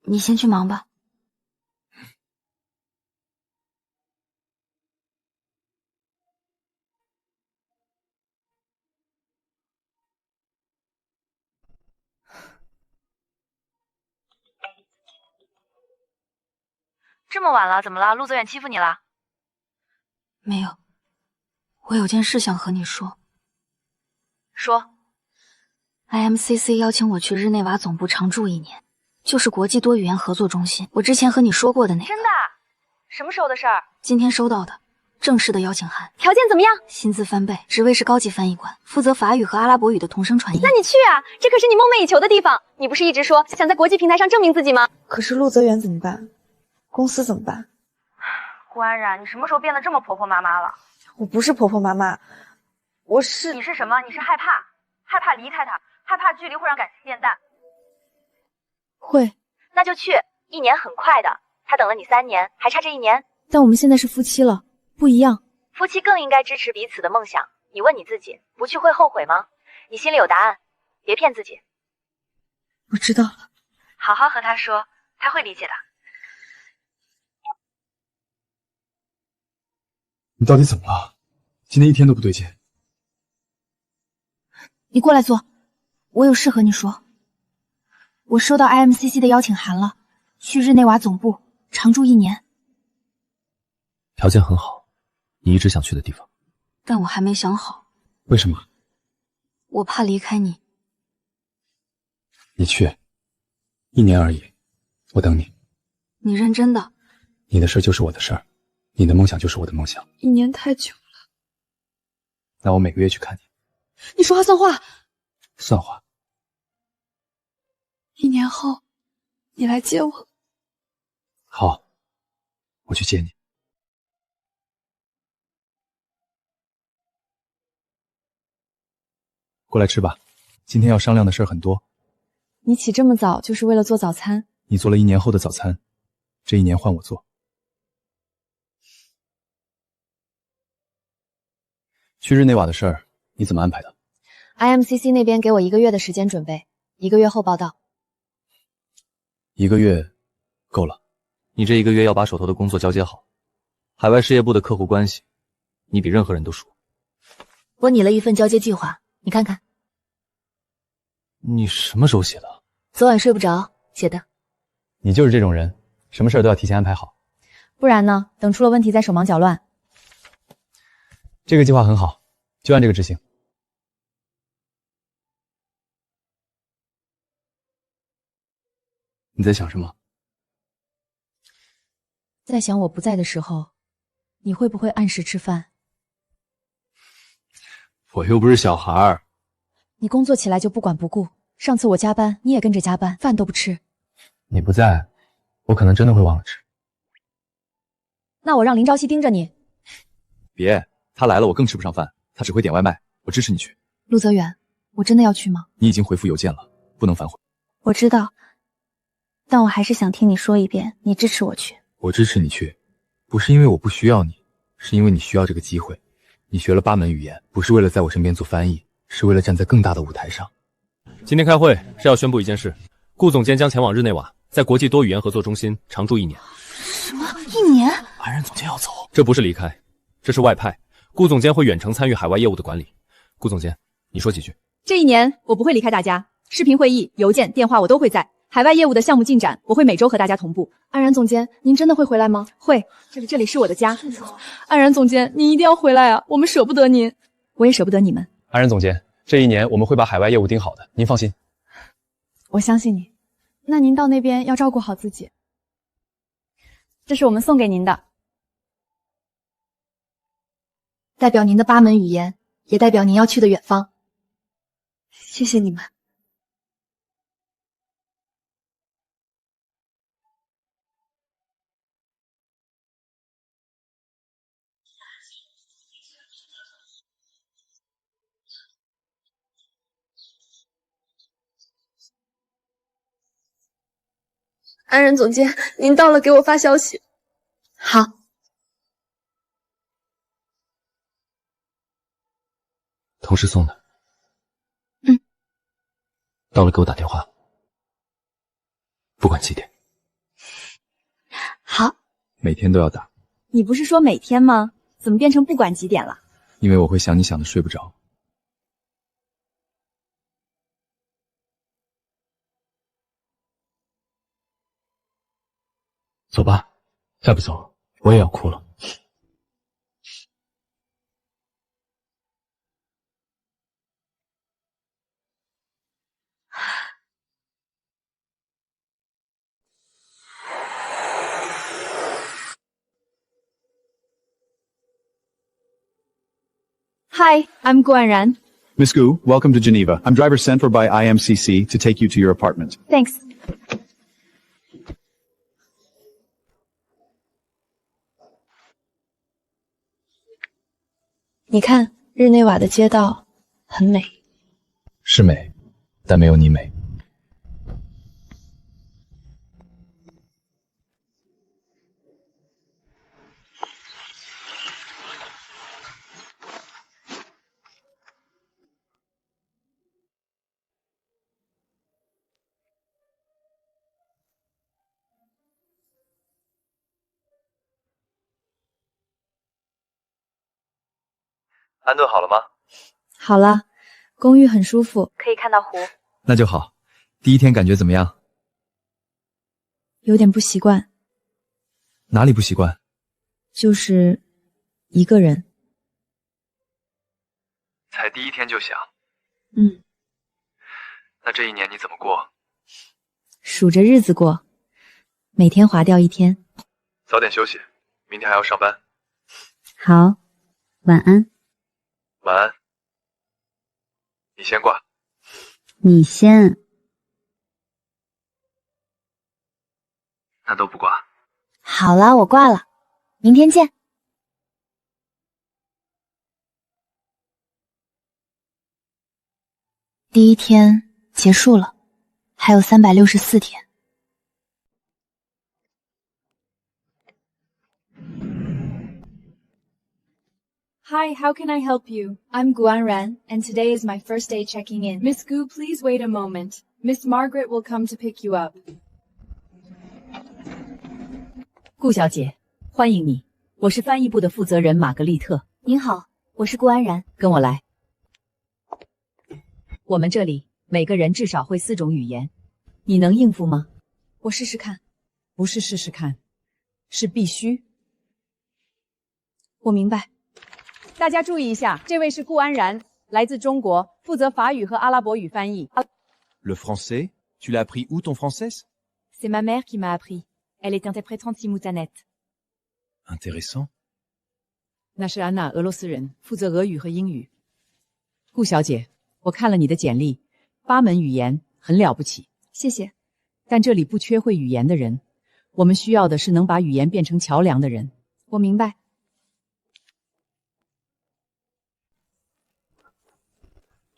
你先去忙吧。这么晚了，怎么了？陆泽远欺负你了？没有，我有件事想和你说。说。IMCC 邀请我去日内瓦总部常驻1年，就是国际多语言合作中心。我之前和你说过的那个。真的？什么时候的事儿？今天收到的，正式的邀请函。条件怎么样？薪资翻倍，职位是高级翻译官，负责法语和阿拉伯语的同声传译。那你去啊，这可是你梦寐以求的地方。你不是一直说想在国际平台上证明自己吗？可是陆泽远怎么办？公司怎么办？顾安然，你什么时候变得这么婆婆妈妈了？我不是婆婆妈妈，我是……你是什么？你是害怕离开他，害怕距离会让感情变淡。会，那就去，1年很快的。他等了你3年，还差这1年。但我们现在是夫妻了，不一样。夫妻更应该支持彼此的梦想。你问你自己，不去会后悔吗？你心里有答案，别骗自己。我知道了，好好和他说，他会理解的。你到底怎么了？今天一天都不对劲。你过来坐，我有事和你说。我收到 IMCC 的邀请函了，去日内瓦总部常驻1年。条件很好，你一直想去的地方。但我还没想好。为什么？我怕离开你。你去，1年而已，我等你。你认真的？你的事就是我的事儿，你的梦想就是我的梦想。1年太久了。那我每个月去看你。你说话算话。算话。 1年后，你来接我。好，我去接你。过来吃吧，今天要商量的事儿很多。你起这么早就是为了做早餐？你做了1年后的早餐，这1年换我做。去日内瓦的事儿你怎么安排的？ IMCC 那边给我1个月的时间准备，1个月后报到。1个月够了。你这1个月要把手头的工作交接好，海外事业部的客户关系，你比任何人都熟。我拟了一份交接计划，你看看。你什么时候写的？昨晚睡不着写的。你就是这种人，什么事儿都要提前安排好。不然呢？等出了问题再手忙脚乱。这个计划很好，就按这个执行。你在想什么？在想我不在的时候，你会不会按时吃饭？我又不是小孩儿。你工作起来就不管不顾，上次我加班，你也跟着加班，饭都不吃。你不在，我可能真的会忘了吃。那我让林朝夕盯着你。别，他来了我更吃不上饭，他只会点外卖，我支持你去。陆泽远，我真的要去吗？你已经回复邮件了，不能反悔。我知道，但我还是想听你说一遍，你支持我去。我支持你去，不是因为我不需要你，是因为你需要这个机会。你学了8门语言，不是为了在我身边做翻译，是为了站在更大的舞台上。今天开会是要宣布一件事，顾总监将前往日内瓦，在国际多语言合作中心常驻1年。什么？1年？安然总监要走？这不是离开，这是外派。顾总监会远程参与海外业务的管理。顾总监，你说几句。这1年我不会离开大家，视频会议、邮件、电话我都会在。海外业务的项目进展，我会每周和大家同步。安然总监，您真的会回来吗？会，这里是我的家。安然总监，您一定要回来啊！我们舍不得您，我也舍不得你们。安然总监，这1年我们会把海外业务盯好的，您放心。我相信你。那您到那边要照顾好自己。这是我们送给您的，代表您的8门语言，也代表您要去的远方。谢谢你们。安然总监，您到了，给我发消息。好。同事送的。到了给我打电话，不管几点。好。每天都要打。你不是说每天吗？怎么变成不管几点了？因为我会想你想的睡不着。走吧，再不走，我也要哭了。Hi, I'm Gu Anran. Miss Gu, welcome to Geneva. I'm driver sent for by IMCC to take you to your apartment. Thanks. 你看，日内瓦的街道很美。是美，但没有你美。安顿好了吗？好了，公寓很舒服，可以看到湖。那就好。第一天感觉怎么样？有点不习惯，哪里不习惯？就是一个人。才第一天就想，嗯，那这一年你怎么过？数着日子过，每天划掉一天。早点休息，明天还要上班。好，晚安。晚安。你先挂。你先。那都不挂。好了，我挂了，明天见。第一天结束了，还有364天。Hi, how can I help you? I'm Gu Anran, and today is my first day checking in. Miss Gu, please wait a moment. Miss Margaret will come to pick you up. 顾小姐，欢迎你，我是翻译部的负责人玛格丽特。您好，我是顾安然。跟我来。我们这里每个人至少会4种语言，你能应付吗？我试试看。不是试试看，是必须。我明白。大家注意一下，这位是顾安然，来自中国，负责法语和阿拉伯语翻译。Le français? Tu l'as appris où ton français? C'est ma mère qui m'a appris. Elle est interprète simultanette. Intéressant. 那是安娜，俄罗斯人，负责俄语和英语。顾小姐，我看了你的简历，8门语言，很了不起。谢谢。但这里不缺会语言的人，我们需要的是能把语言变成桥梁的人。我明白。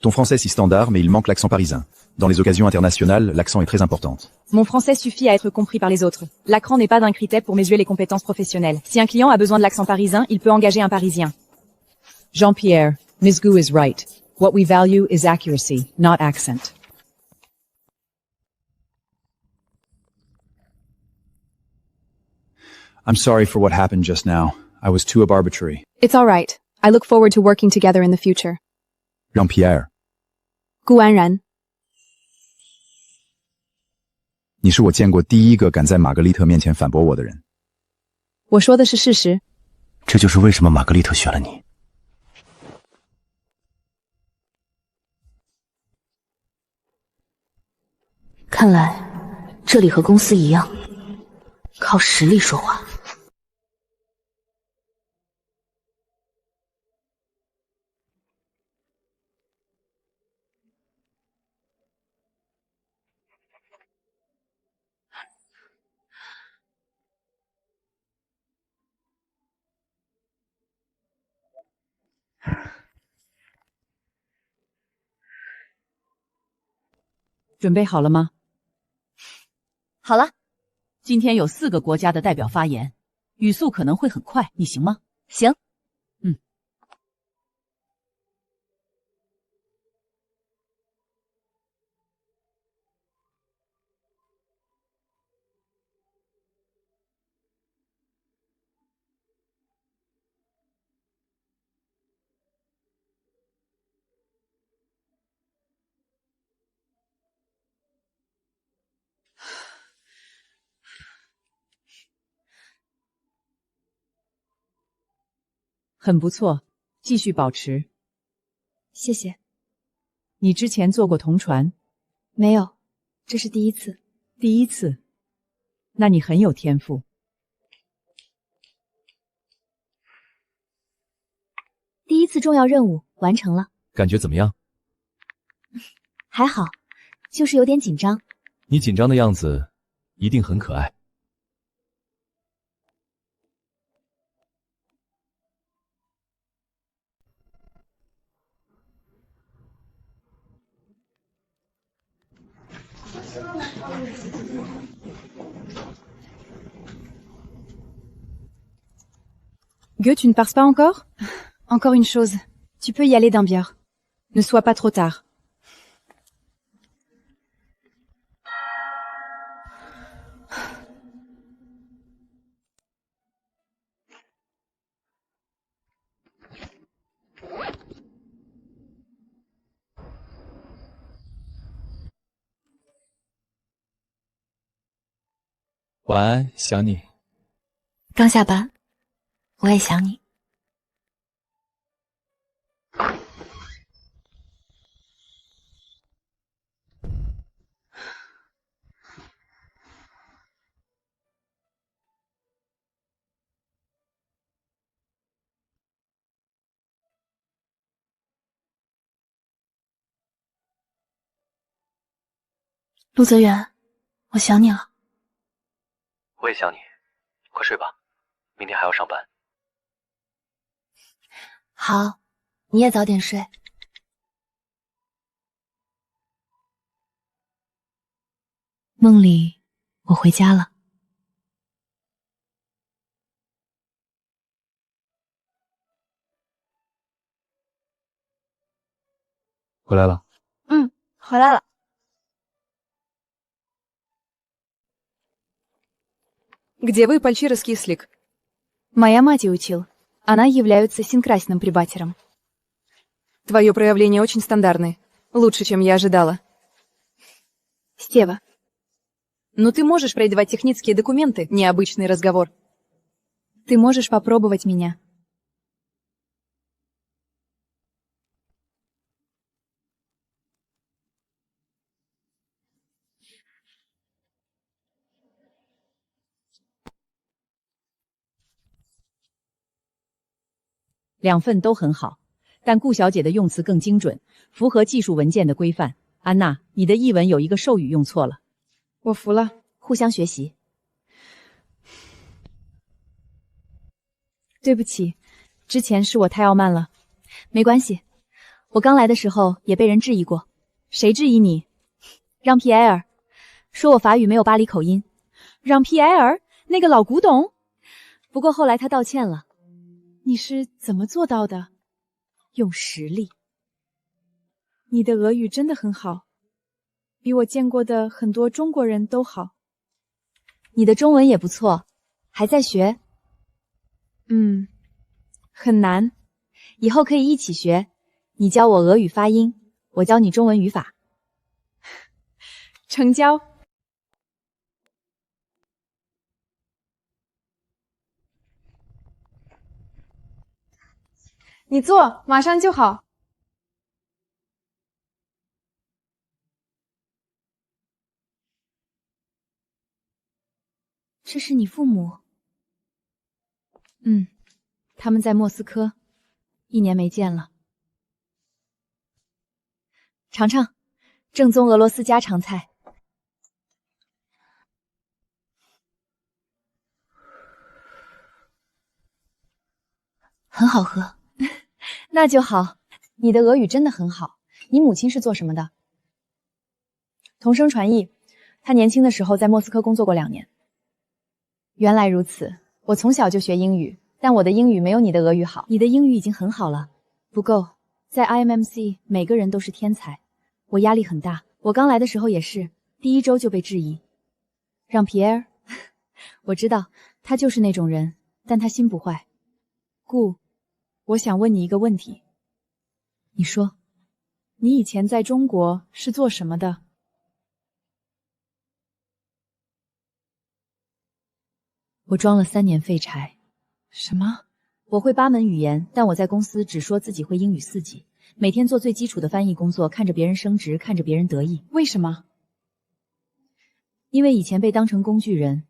Ton français si standard, mais il manque l'accent parisien. Dans les occasions internationales, l'accent est très important. Mon français suffit à être compris par les autres. L'accent n'est pas un critère pour mesurer les compétences professionnelles. Si un client a besoin de l'accent parisien, il peut engager un parisien. Jean-Pierre, Ms. Gu is right. What we value is accuracy, not accent. I'm sorry for what happened just now. I was too arbitrary. It's all right. I look forward to working together in the future. Jean-Pierre, 顾安然，你是我见过第一个敢在玛格丽特面前反驳我的人。我说的是事实。这就是为什么玛格丽特选了你。看来这里和公司一样，靠实力说话。准备好了吗？好了。今天有4个国家的代表发言，语速可能会很快，你行吗？行。很不错，继续保持。谢谢。你之前坐过同船？没有，这是第一次。第一次？那你很有天赋。第一次重要任务完成了。感觉怎么样？还好，就是有点紧张。你紧张的样子一定很可爱。Gueux, tu ne pars pas encore? Encore une chose. Tu peux y aller d'un bière. Ne sois pas trop tard. “晚安，想你。”刚下班，我也想你。陆泽远，我想你了。我也想你，快睡吧，明天还要上班。好，你也早点睡。梦里，我回家了。回来了。回来了。Где вы, пальчировский слик? Моя мать учил. Она является синкрасным прибатером. Твое проявление очень стандартное. Лучше, чем я ожидала. Стева. Но ты можешь проедевать технические документы, необычный разговор. Ты можешь попробовать меня. “2份都很好，但顾小姐的用词更精准，符合技术文件的规范。安娜，你的译文有一个授语用错了。”我服了，互相学习。对不起，之前是我太傲慢了。没关系，我刚来的时候也被人质疑过。谁质疑你？让皮埃尔说我法语没有巴黎口音。让皮埃尔那个老古董？不过后来他道歉了。你是怎么做到的？用实力。你的俄语真的很好，比我见过的很多中国人都好。你的中文也不错，还在学？很难，以后可以一起学。你教我俄语发音，我教你中文语法。成交。你坐，马上就好。这是你父母？他们在莫斯科，1年没见了。尝尝，正宗俄罗斯家常菜。很好喝。那就好，你的俄语真的很好。你母亲是做什么的？同声传译，她年轻的时候在莫斯科工作过2年。原来如此，我从小就学英语，但我的英语没有你的俄语好。你的英语已经很好了，不够。在 IMMC 每个人都是天才，我压力很大。我刚来的时候也是，第1周就被质疑。让皮埃尔，我知道他就是那种人，但他心不坏。顾，我想问你一个问题。你说，你以前在中国是做什么的？我装了3年废柴。什么？我会8门语言，但我在公司只说自己会英语4级，每天做最基础的翻译工作，看着别人升职，看着别人得意。为什么？因为以前被当成工具人，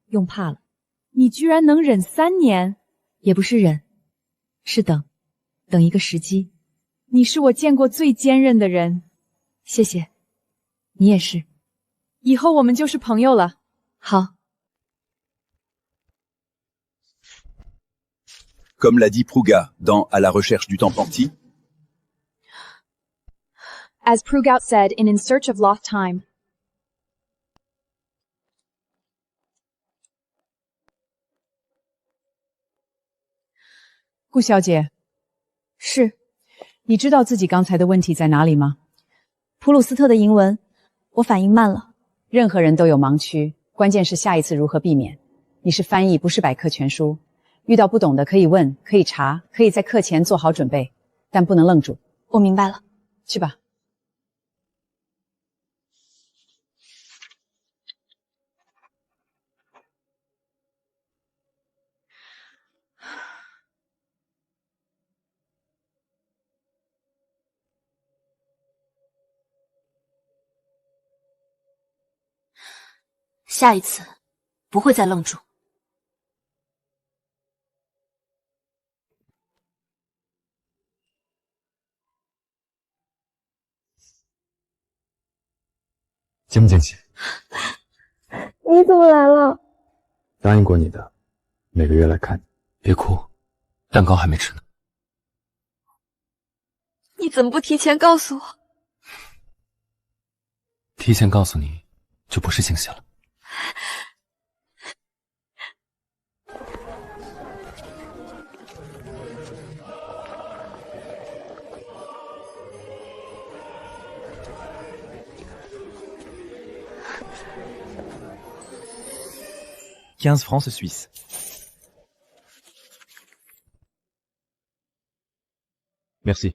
用怕了。你居然能忍3年？也不是忍，是等一个时机。你是我见过最坚韧的人。谢谢，你也是。以后我们就是朋友了。好。Comme l'a dit Prouga dans À la recherche du temps parti. As Prougout said in In Search of Lost Time. 顾小姐，是，你知道自己刚才的问题在哪里吗？普鲁斯特的英文，我反应慢了。任何人都有盲区，关键是下一次如何避免。你是翻译，不是百科全书。遇到不懂的可以问，可以查，可以在课前做好准备，但不能愣住。我明白了，去吧。下一次不会再愣住。惊不惊喜？你怎么来了？答应过你的，每个月来看你。别哭，蛋糕还没吃呢。你怎么不提前告诉我？提前告诉你，就不是惊喜了。15 francs suisses. Merci.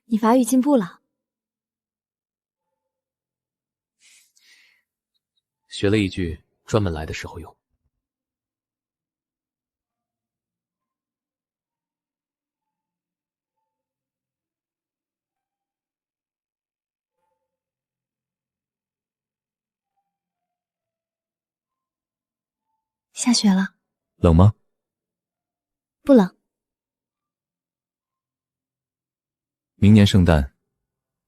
你法语进步了，学了一句，专门来的时候用。下雪了，冷吗？不冷。明年圣诞，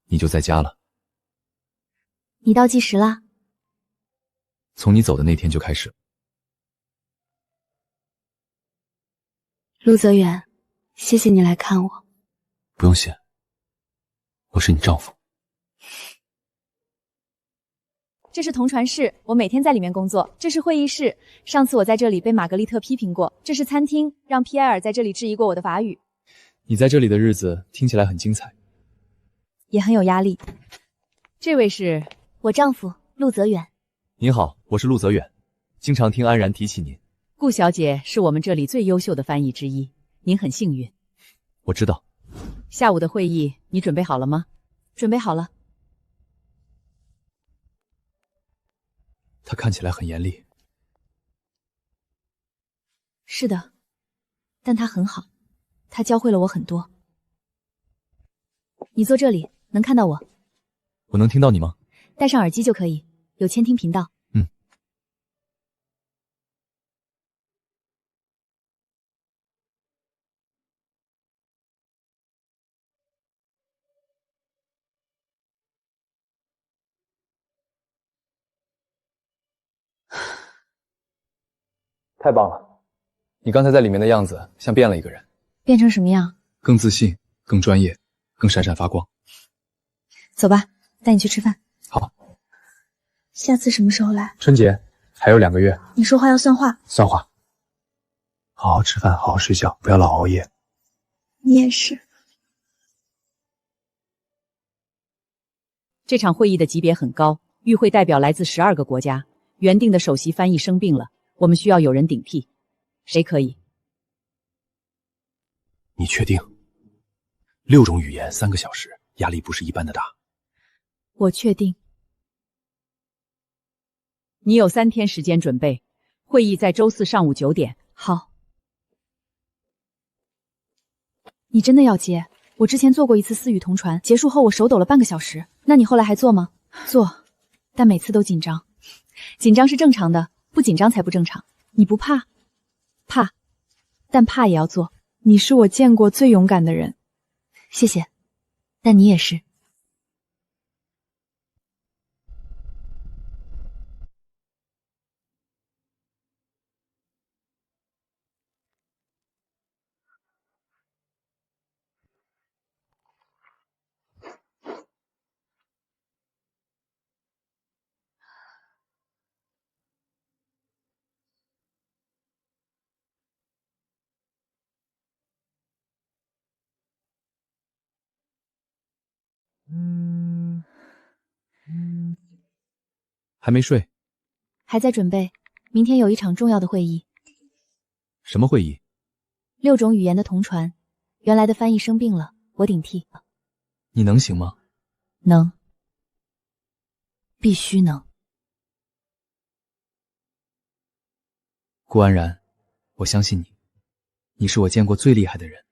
你就在家了。你倒计时啦？从你走的那天就开始。陆泽远，谢谢你来看我。不用谢，我是你丈夫。这是同传室，我每天在里面工作。这是会议室，上次我在这里被玛格丽特批评过。这是餐厅，让皮埃尔在这里质疑过我的法语。你在这里的日子听起来很精彩，也很有压力。这位是我丈夫陆泽远。您好，我是陆泽远，经常听安然提起您。顾小姐是我们这里最优秀的翻译之一，您很幸运。我知道。下午的会议你准备好了吗？准备好了。他看起来很严厉。是的，但他很好，他教会了我很多。你坐这里，能看到我。我能听到你吗？戴上耳机就可以，有监听频道。太棒了，你刚才在里面的样子像变了一个人。变成什么样？更自信，更专业，更闪闪发光。走吧，带你去吃饭。好。下次什么时候来？春节还有2个月。你说话要算话。算话。好好吃饭，好好睡觉，不要老熬夜。你也是。这场会议的级别很高，与会代表来自12个国家，原定的首席翻译生病了，我们需要有人顶替，谁可以？你确定？6种语言3个小时，压力不是一般的大。我确定。你有3天时间准备，会议在周4上午9点。好。你真的要接？我之前做过一次私语同传，结束后我手抖了半个小时。那你后来还做吗？做，但每次都紧张。紧张是正常的，不紧张才不正常。你不怕？怕，但怕也要做。你是我见过最勇敢的人。谢谢，但你也是。还没睡？还在准备，明天有一场重要的会议。什么会议？6种语言的同传，原来的翻译生病了，我顶替。你能行吗？能，必须能。顾安然，我相信你，你是我见过最厉害的人。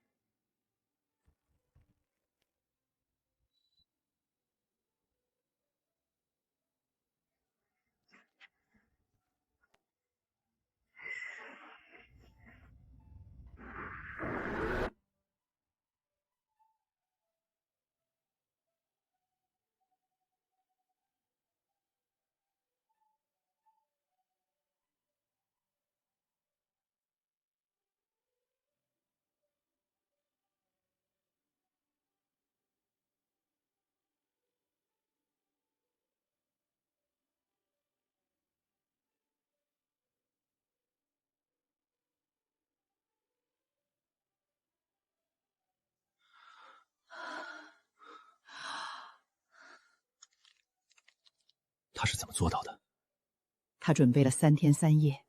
他是怎么做到的？他准备了3天3夜，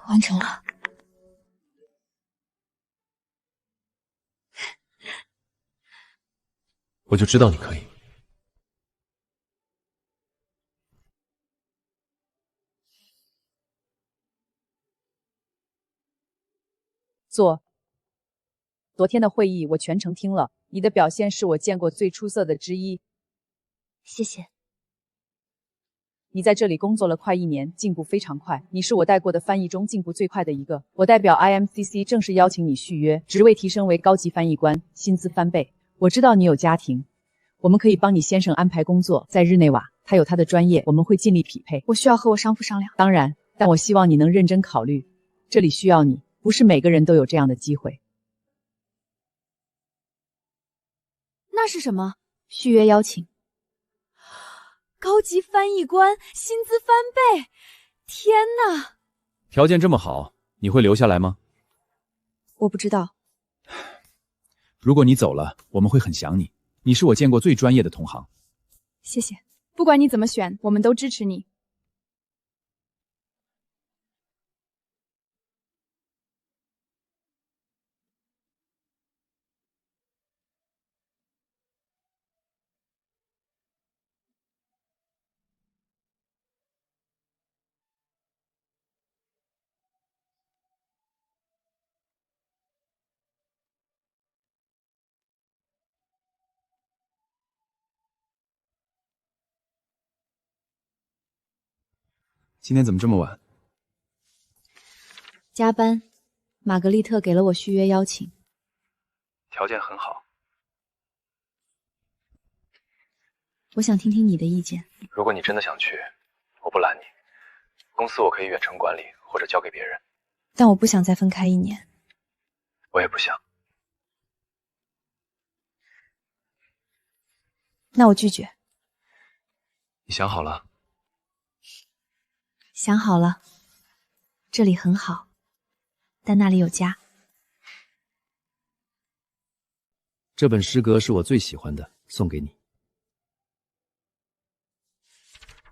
完成了。我就知道你可以。昨天的会议我全程听了，你的表现是我见过最出色的之一。谢谢。你在这里工作了快1年，进步非常快，你是我带过的翻译中进步最快的一个。我代表 IMCC 正式邀请你续约，职位提升为高级翻译官，薪资翻倍。我知道你有家庭，我们可以帮你先生安排工作，在日内瓦，他有他的专业，我们会尽力匹配。我需要和我商夫商量。当然，但我希望你能认真考虑，这里需要你，不是每个人都有这样的机会。那是什么？续约邀请。高级翻译官，薪资翻倍！天哪！条件这么好，你会留下来吗？我不知道。如果你走了，我们会很想你。你是我见过最专业的同行。谢谢。不管你怎么选，我们都支持你。今天怎么这么晚？加班。玛格丽特给了我续约邀请。条件很好。我想听听你的意见。如果你真的想去，我不拦你。公司我可以远程管理，或者交给别人。但我不想再分开1年。我也不想。那我拒绝。你想好了？想好了。这里很好，但那里有家。这本诗歌是我最喜欢的，送给你。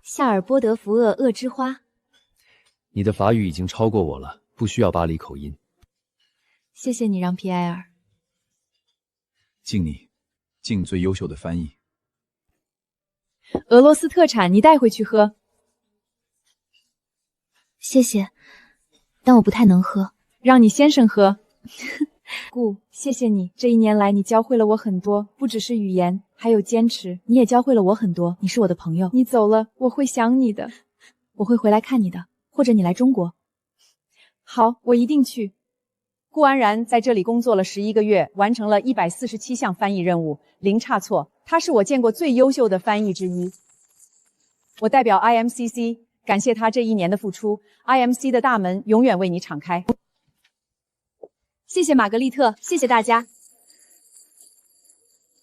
夏尔波德福厄恶之花。你的法语已经超过我了，不需要巴黎口音。谢谢你让皮埃尔。敬你，敬最优秀的翻译。俄罗斯特产，你带回去喝。谢谢，但我不太能喝。让你先生喝。顾，谢谢你，这1年来你教会了我很多，不只是语言，还有坚持。你也教会了我很多，你是我的朋友。你走了，我会想你的，我会回来看你的，或者你来中国。好，我一定去。顾安然在这里工作了11个月，完成了147项翻译任务，零差错。他是我见过最优秀的翻译之一。我代表 IMCC 感谢他这1年的付出 ，IMC 的大门永远为你敞开。谢谢玛格丽特，谢谢大家。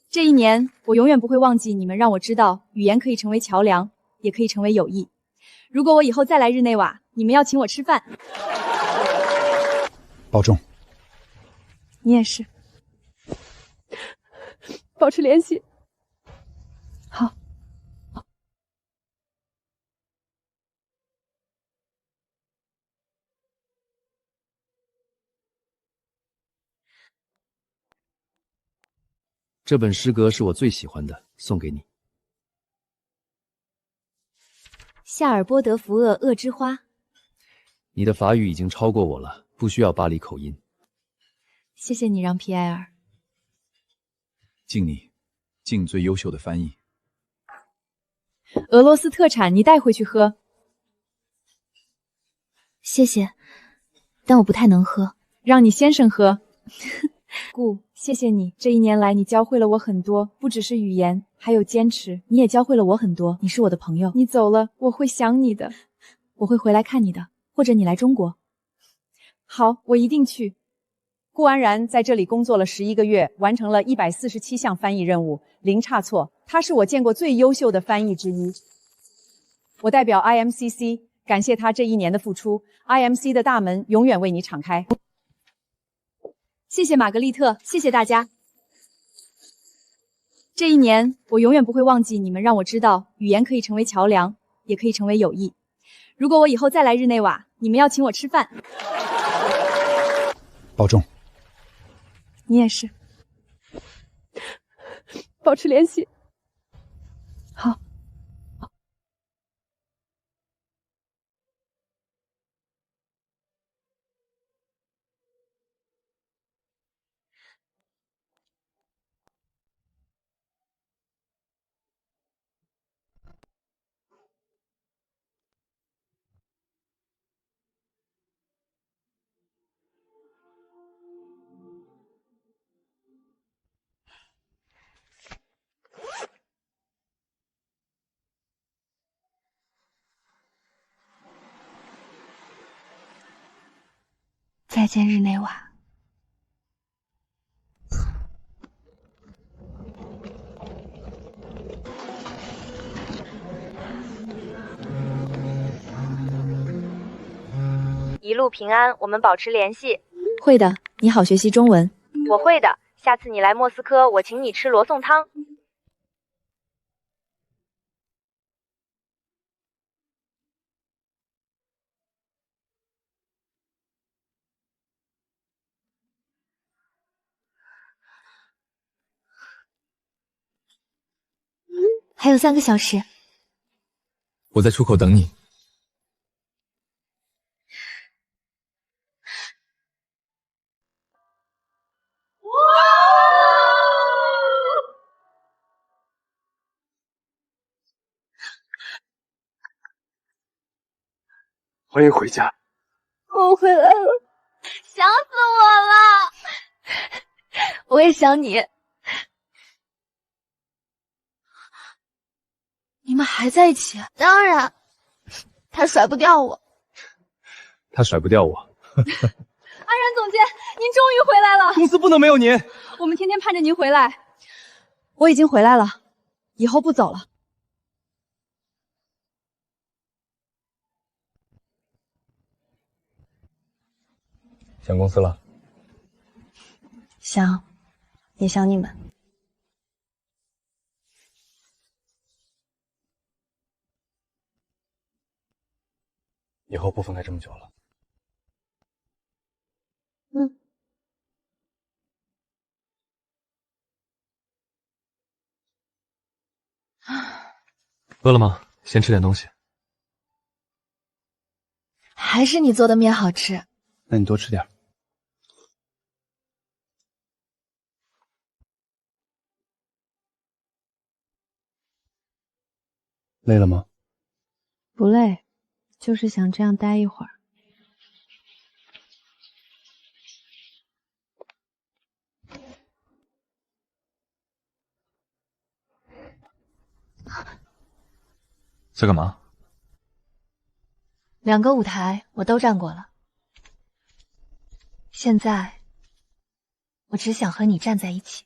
这1年，我永远不会忘记你们让我知道，语言可以成为桥梁，也可以成为友谊。如果我以后再来日内瓦，你们要请我吃饭。保重。你也是。保持联系。好。这本诗歌是我最喜欢的，送给你。夏尔波德福厄之花。你的法语已经超过我了，不需要巴黎口音。谢谢你让皮埃尔。敬你，敬最优秀的翻译。俄罗斯特产，你带回去喝。谢谢，但我不太能喝。让你先生喝。顾，谢谢你，这1年来你教会了我很多，不只是语言，还有坚持。你也教会了我很多，你是我的朋友。你走了，我会想你的，我会回来看你的，或者你来中国。好，我一定去。顾安然在这里工作了11个月，完成了147项翻译任务，零差错。他是我见过最优秀的翻译之一。我代表 IMCC 感谢他这1年的付出 ，IMC 的大门永远为你敞开。谢谢玛格丽特，谢谢大家。这1年，我永远不会忘记你们让我知道，语言可以成为桥梁，也可以成为友谊。如果我以后再来日内瓦，你们要请我吃饭。保重。你也是。保持联系。好。再见日内瓦。一路平安，我们保持联系。会的，你好学习中文。我会的，下次你来莫斯科，我请你吃罗宋汤。还有3个小时。我在出口等你。欢迎回家。我回来了，想死我了。我也想你。你们还在一起？当然，他甩不掉我。他甩不掉我。安然总监，您终于回来了。公司不能没有您。我们天天盼着您回来。我已经回来了，以后不走了。想公司了？想，也想你们。以后不分开这么久了。嗯。 我们还是要好好的。饿了吗？先吃点东西。还是你做的面好吃。那你多吃点。累了吗？不累，就是想这样待一会儿。在干嘛2个舞台我都站过了，现在我只想和你站在一起。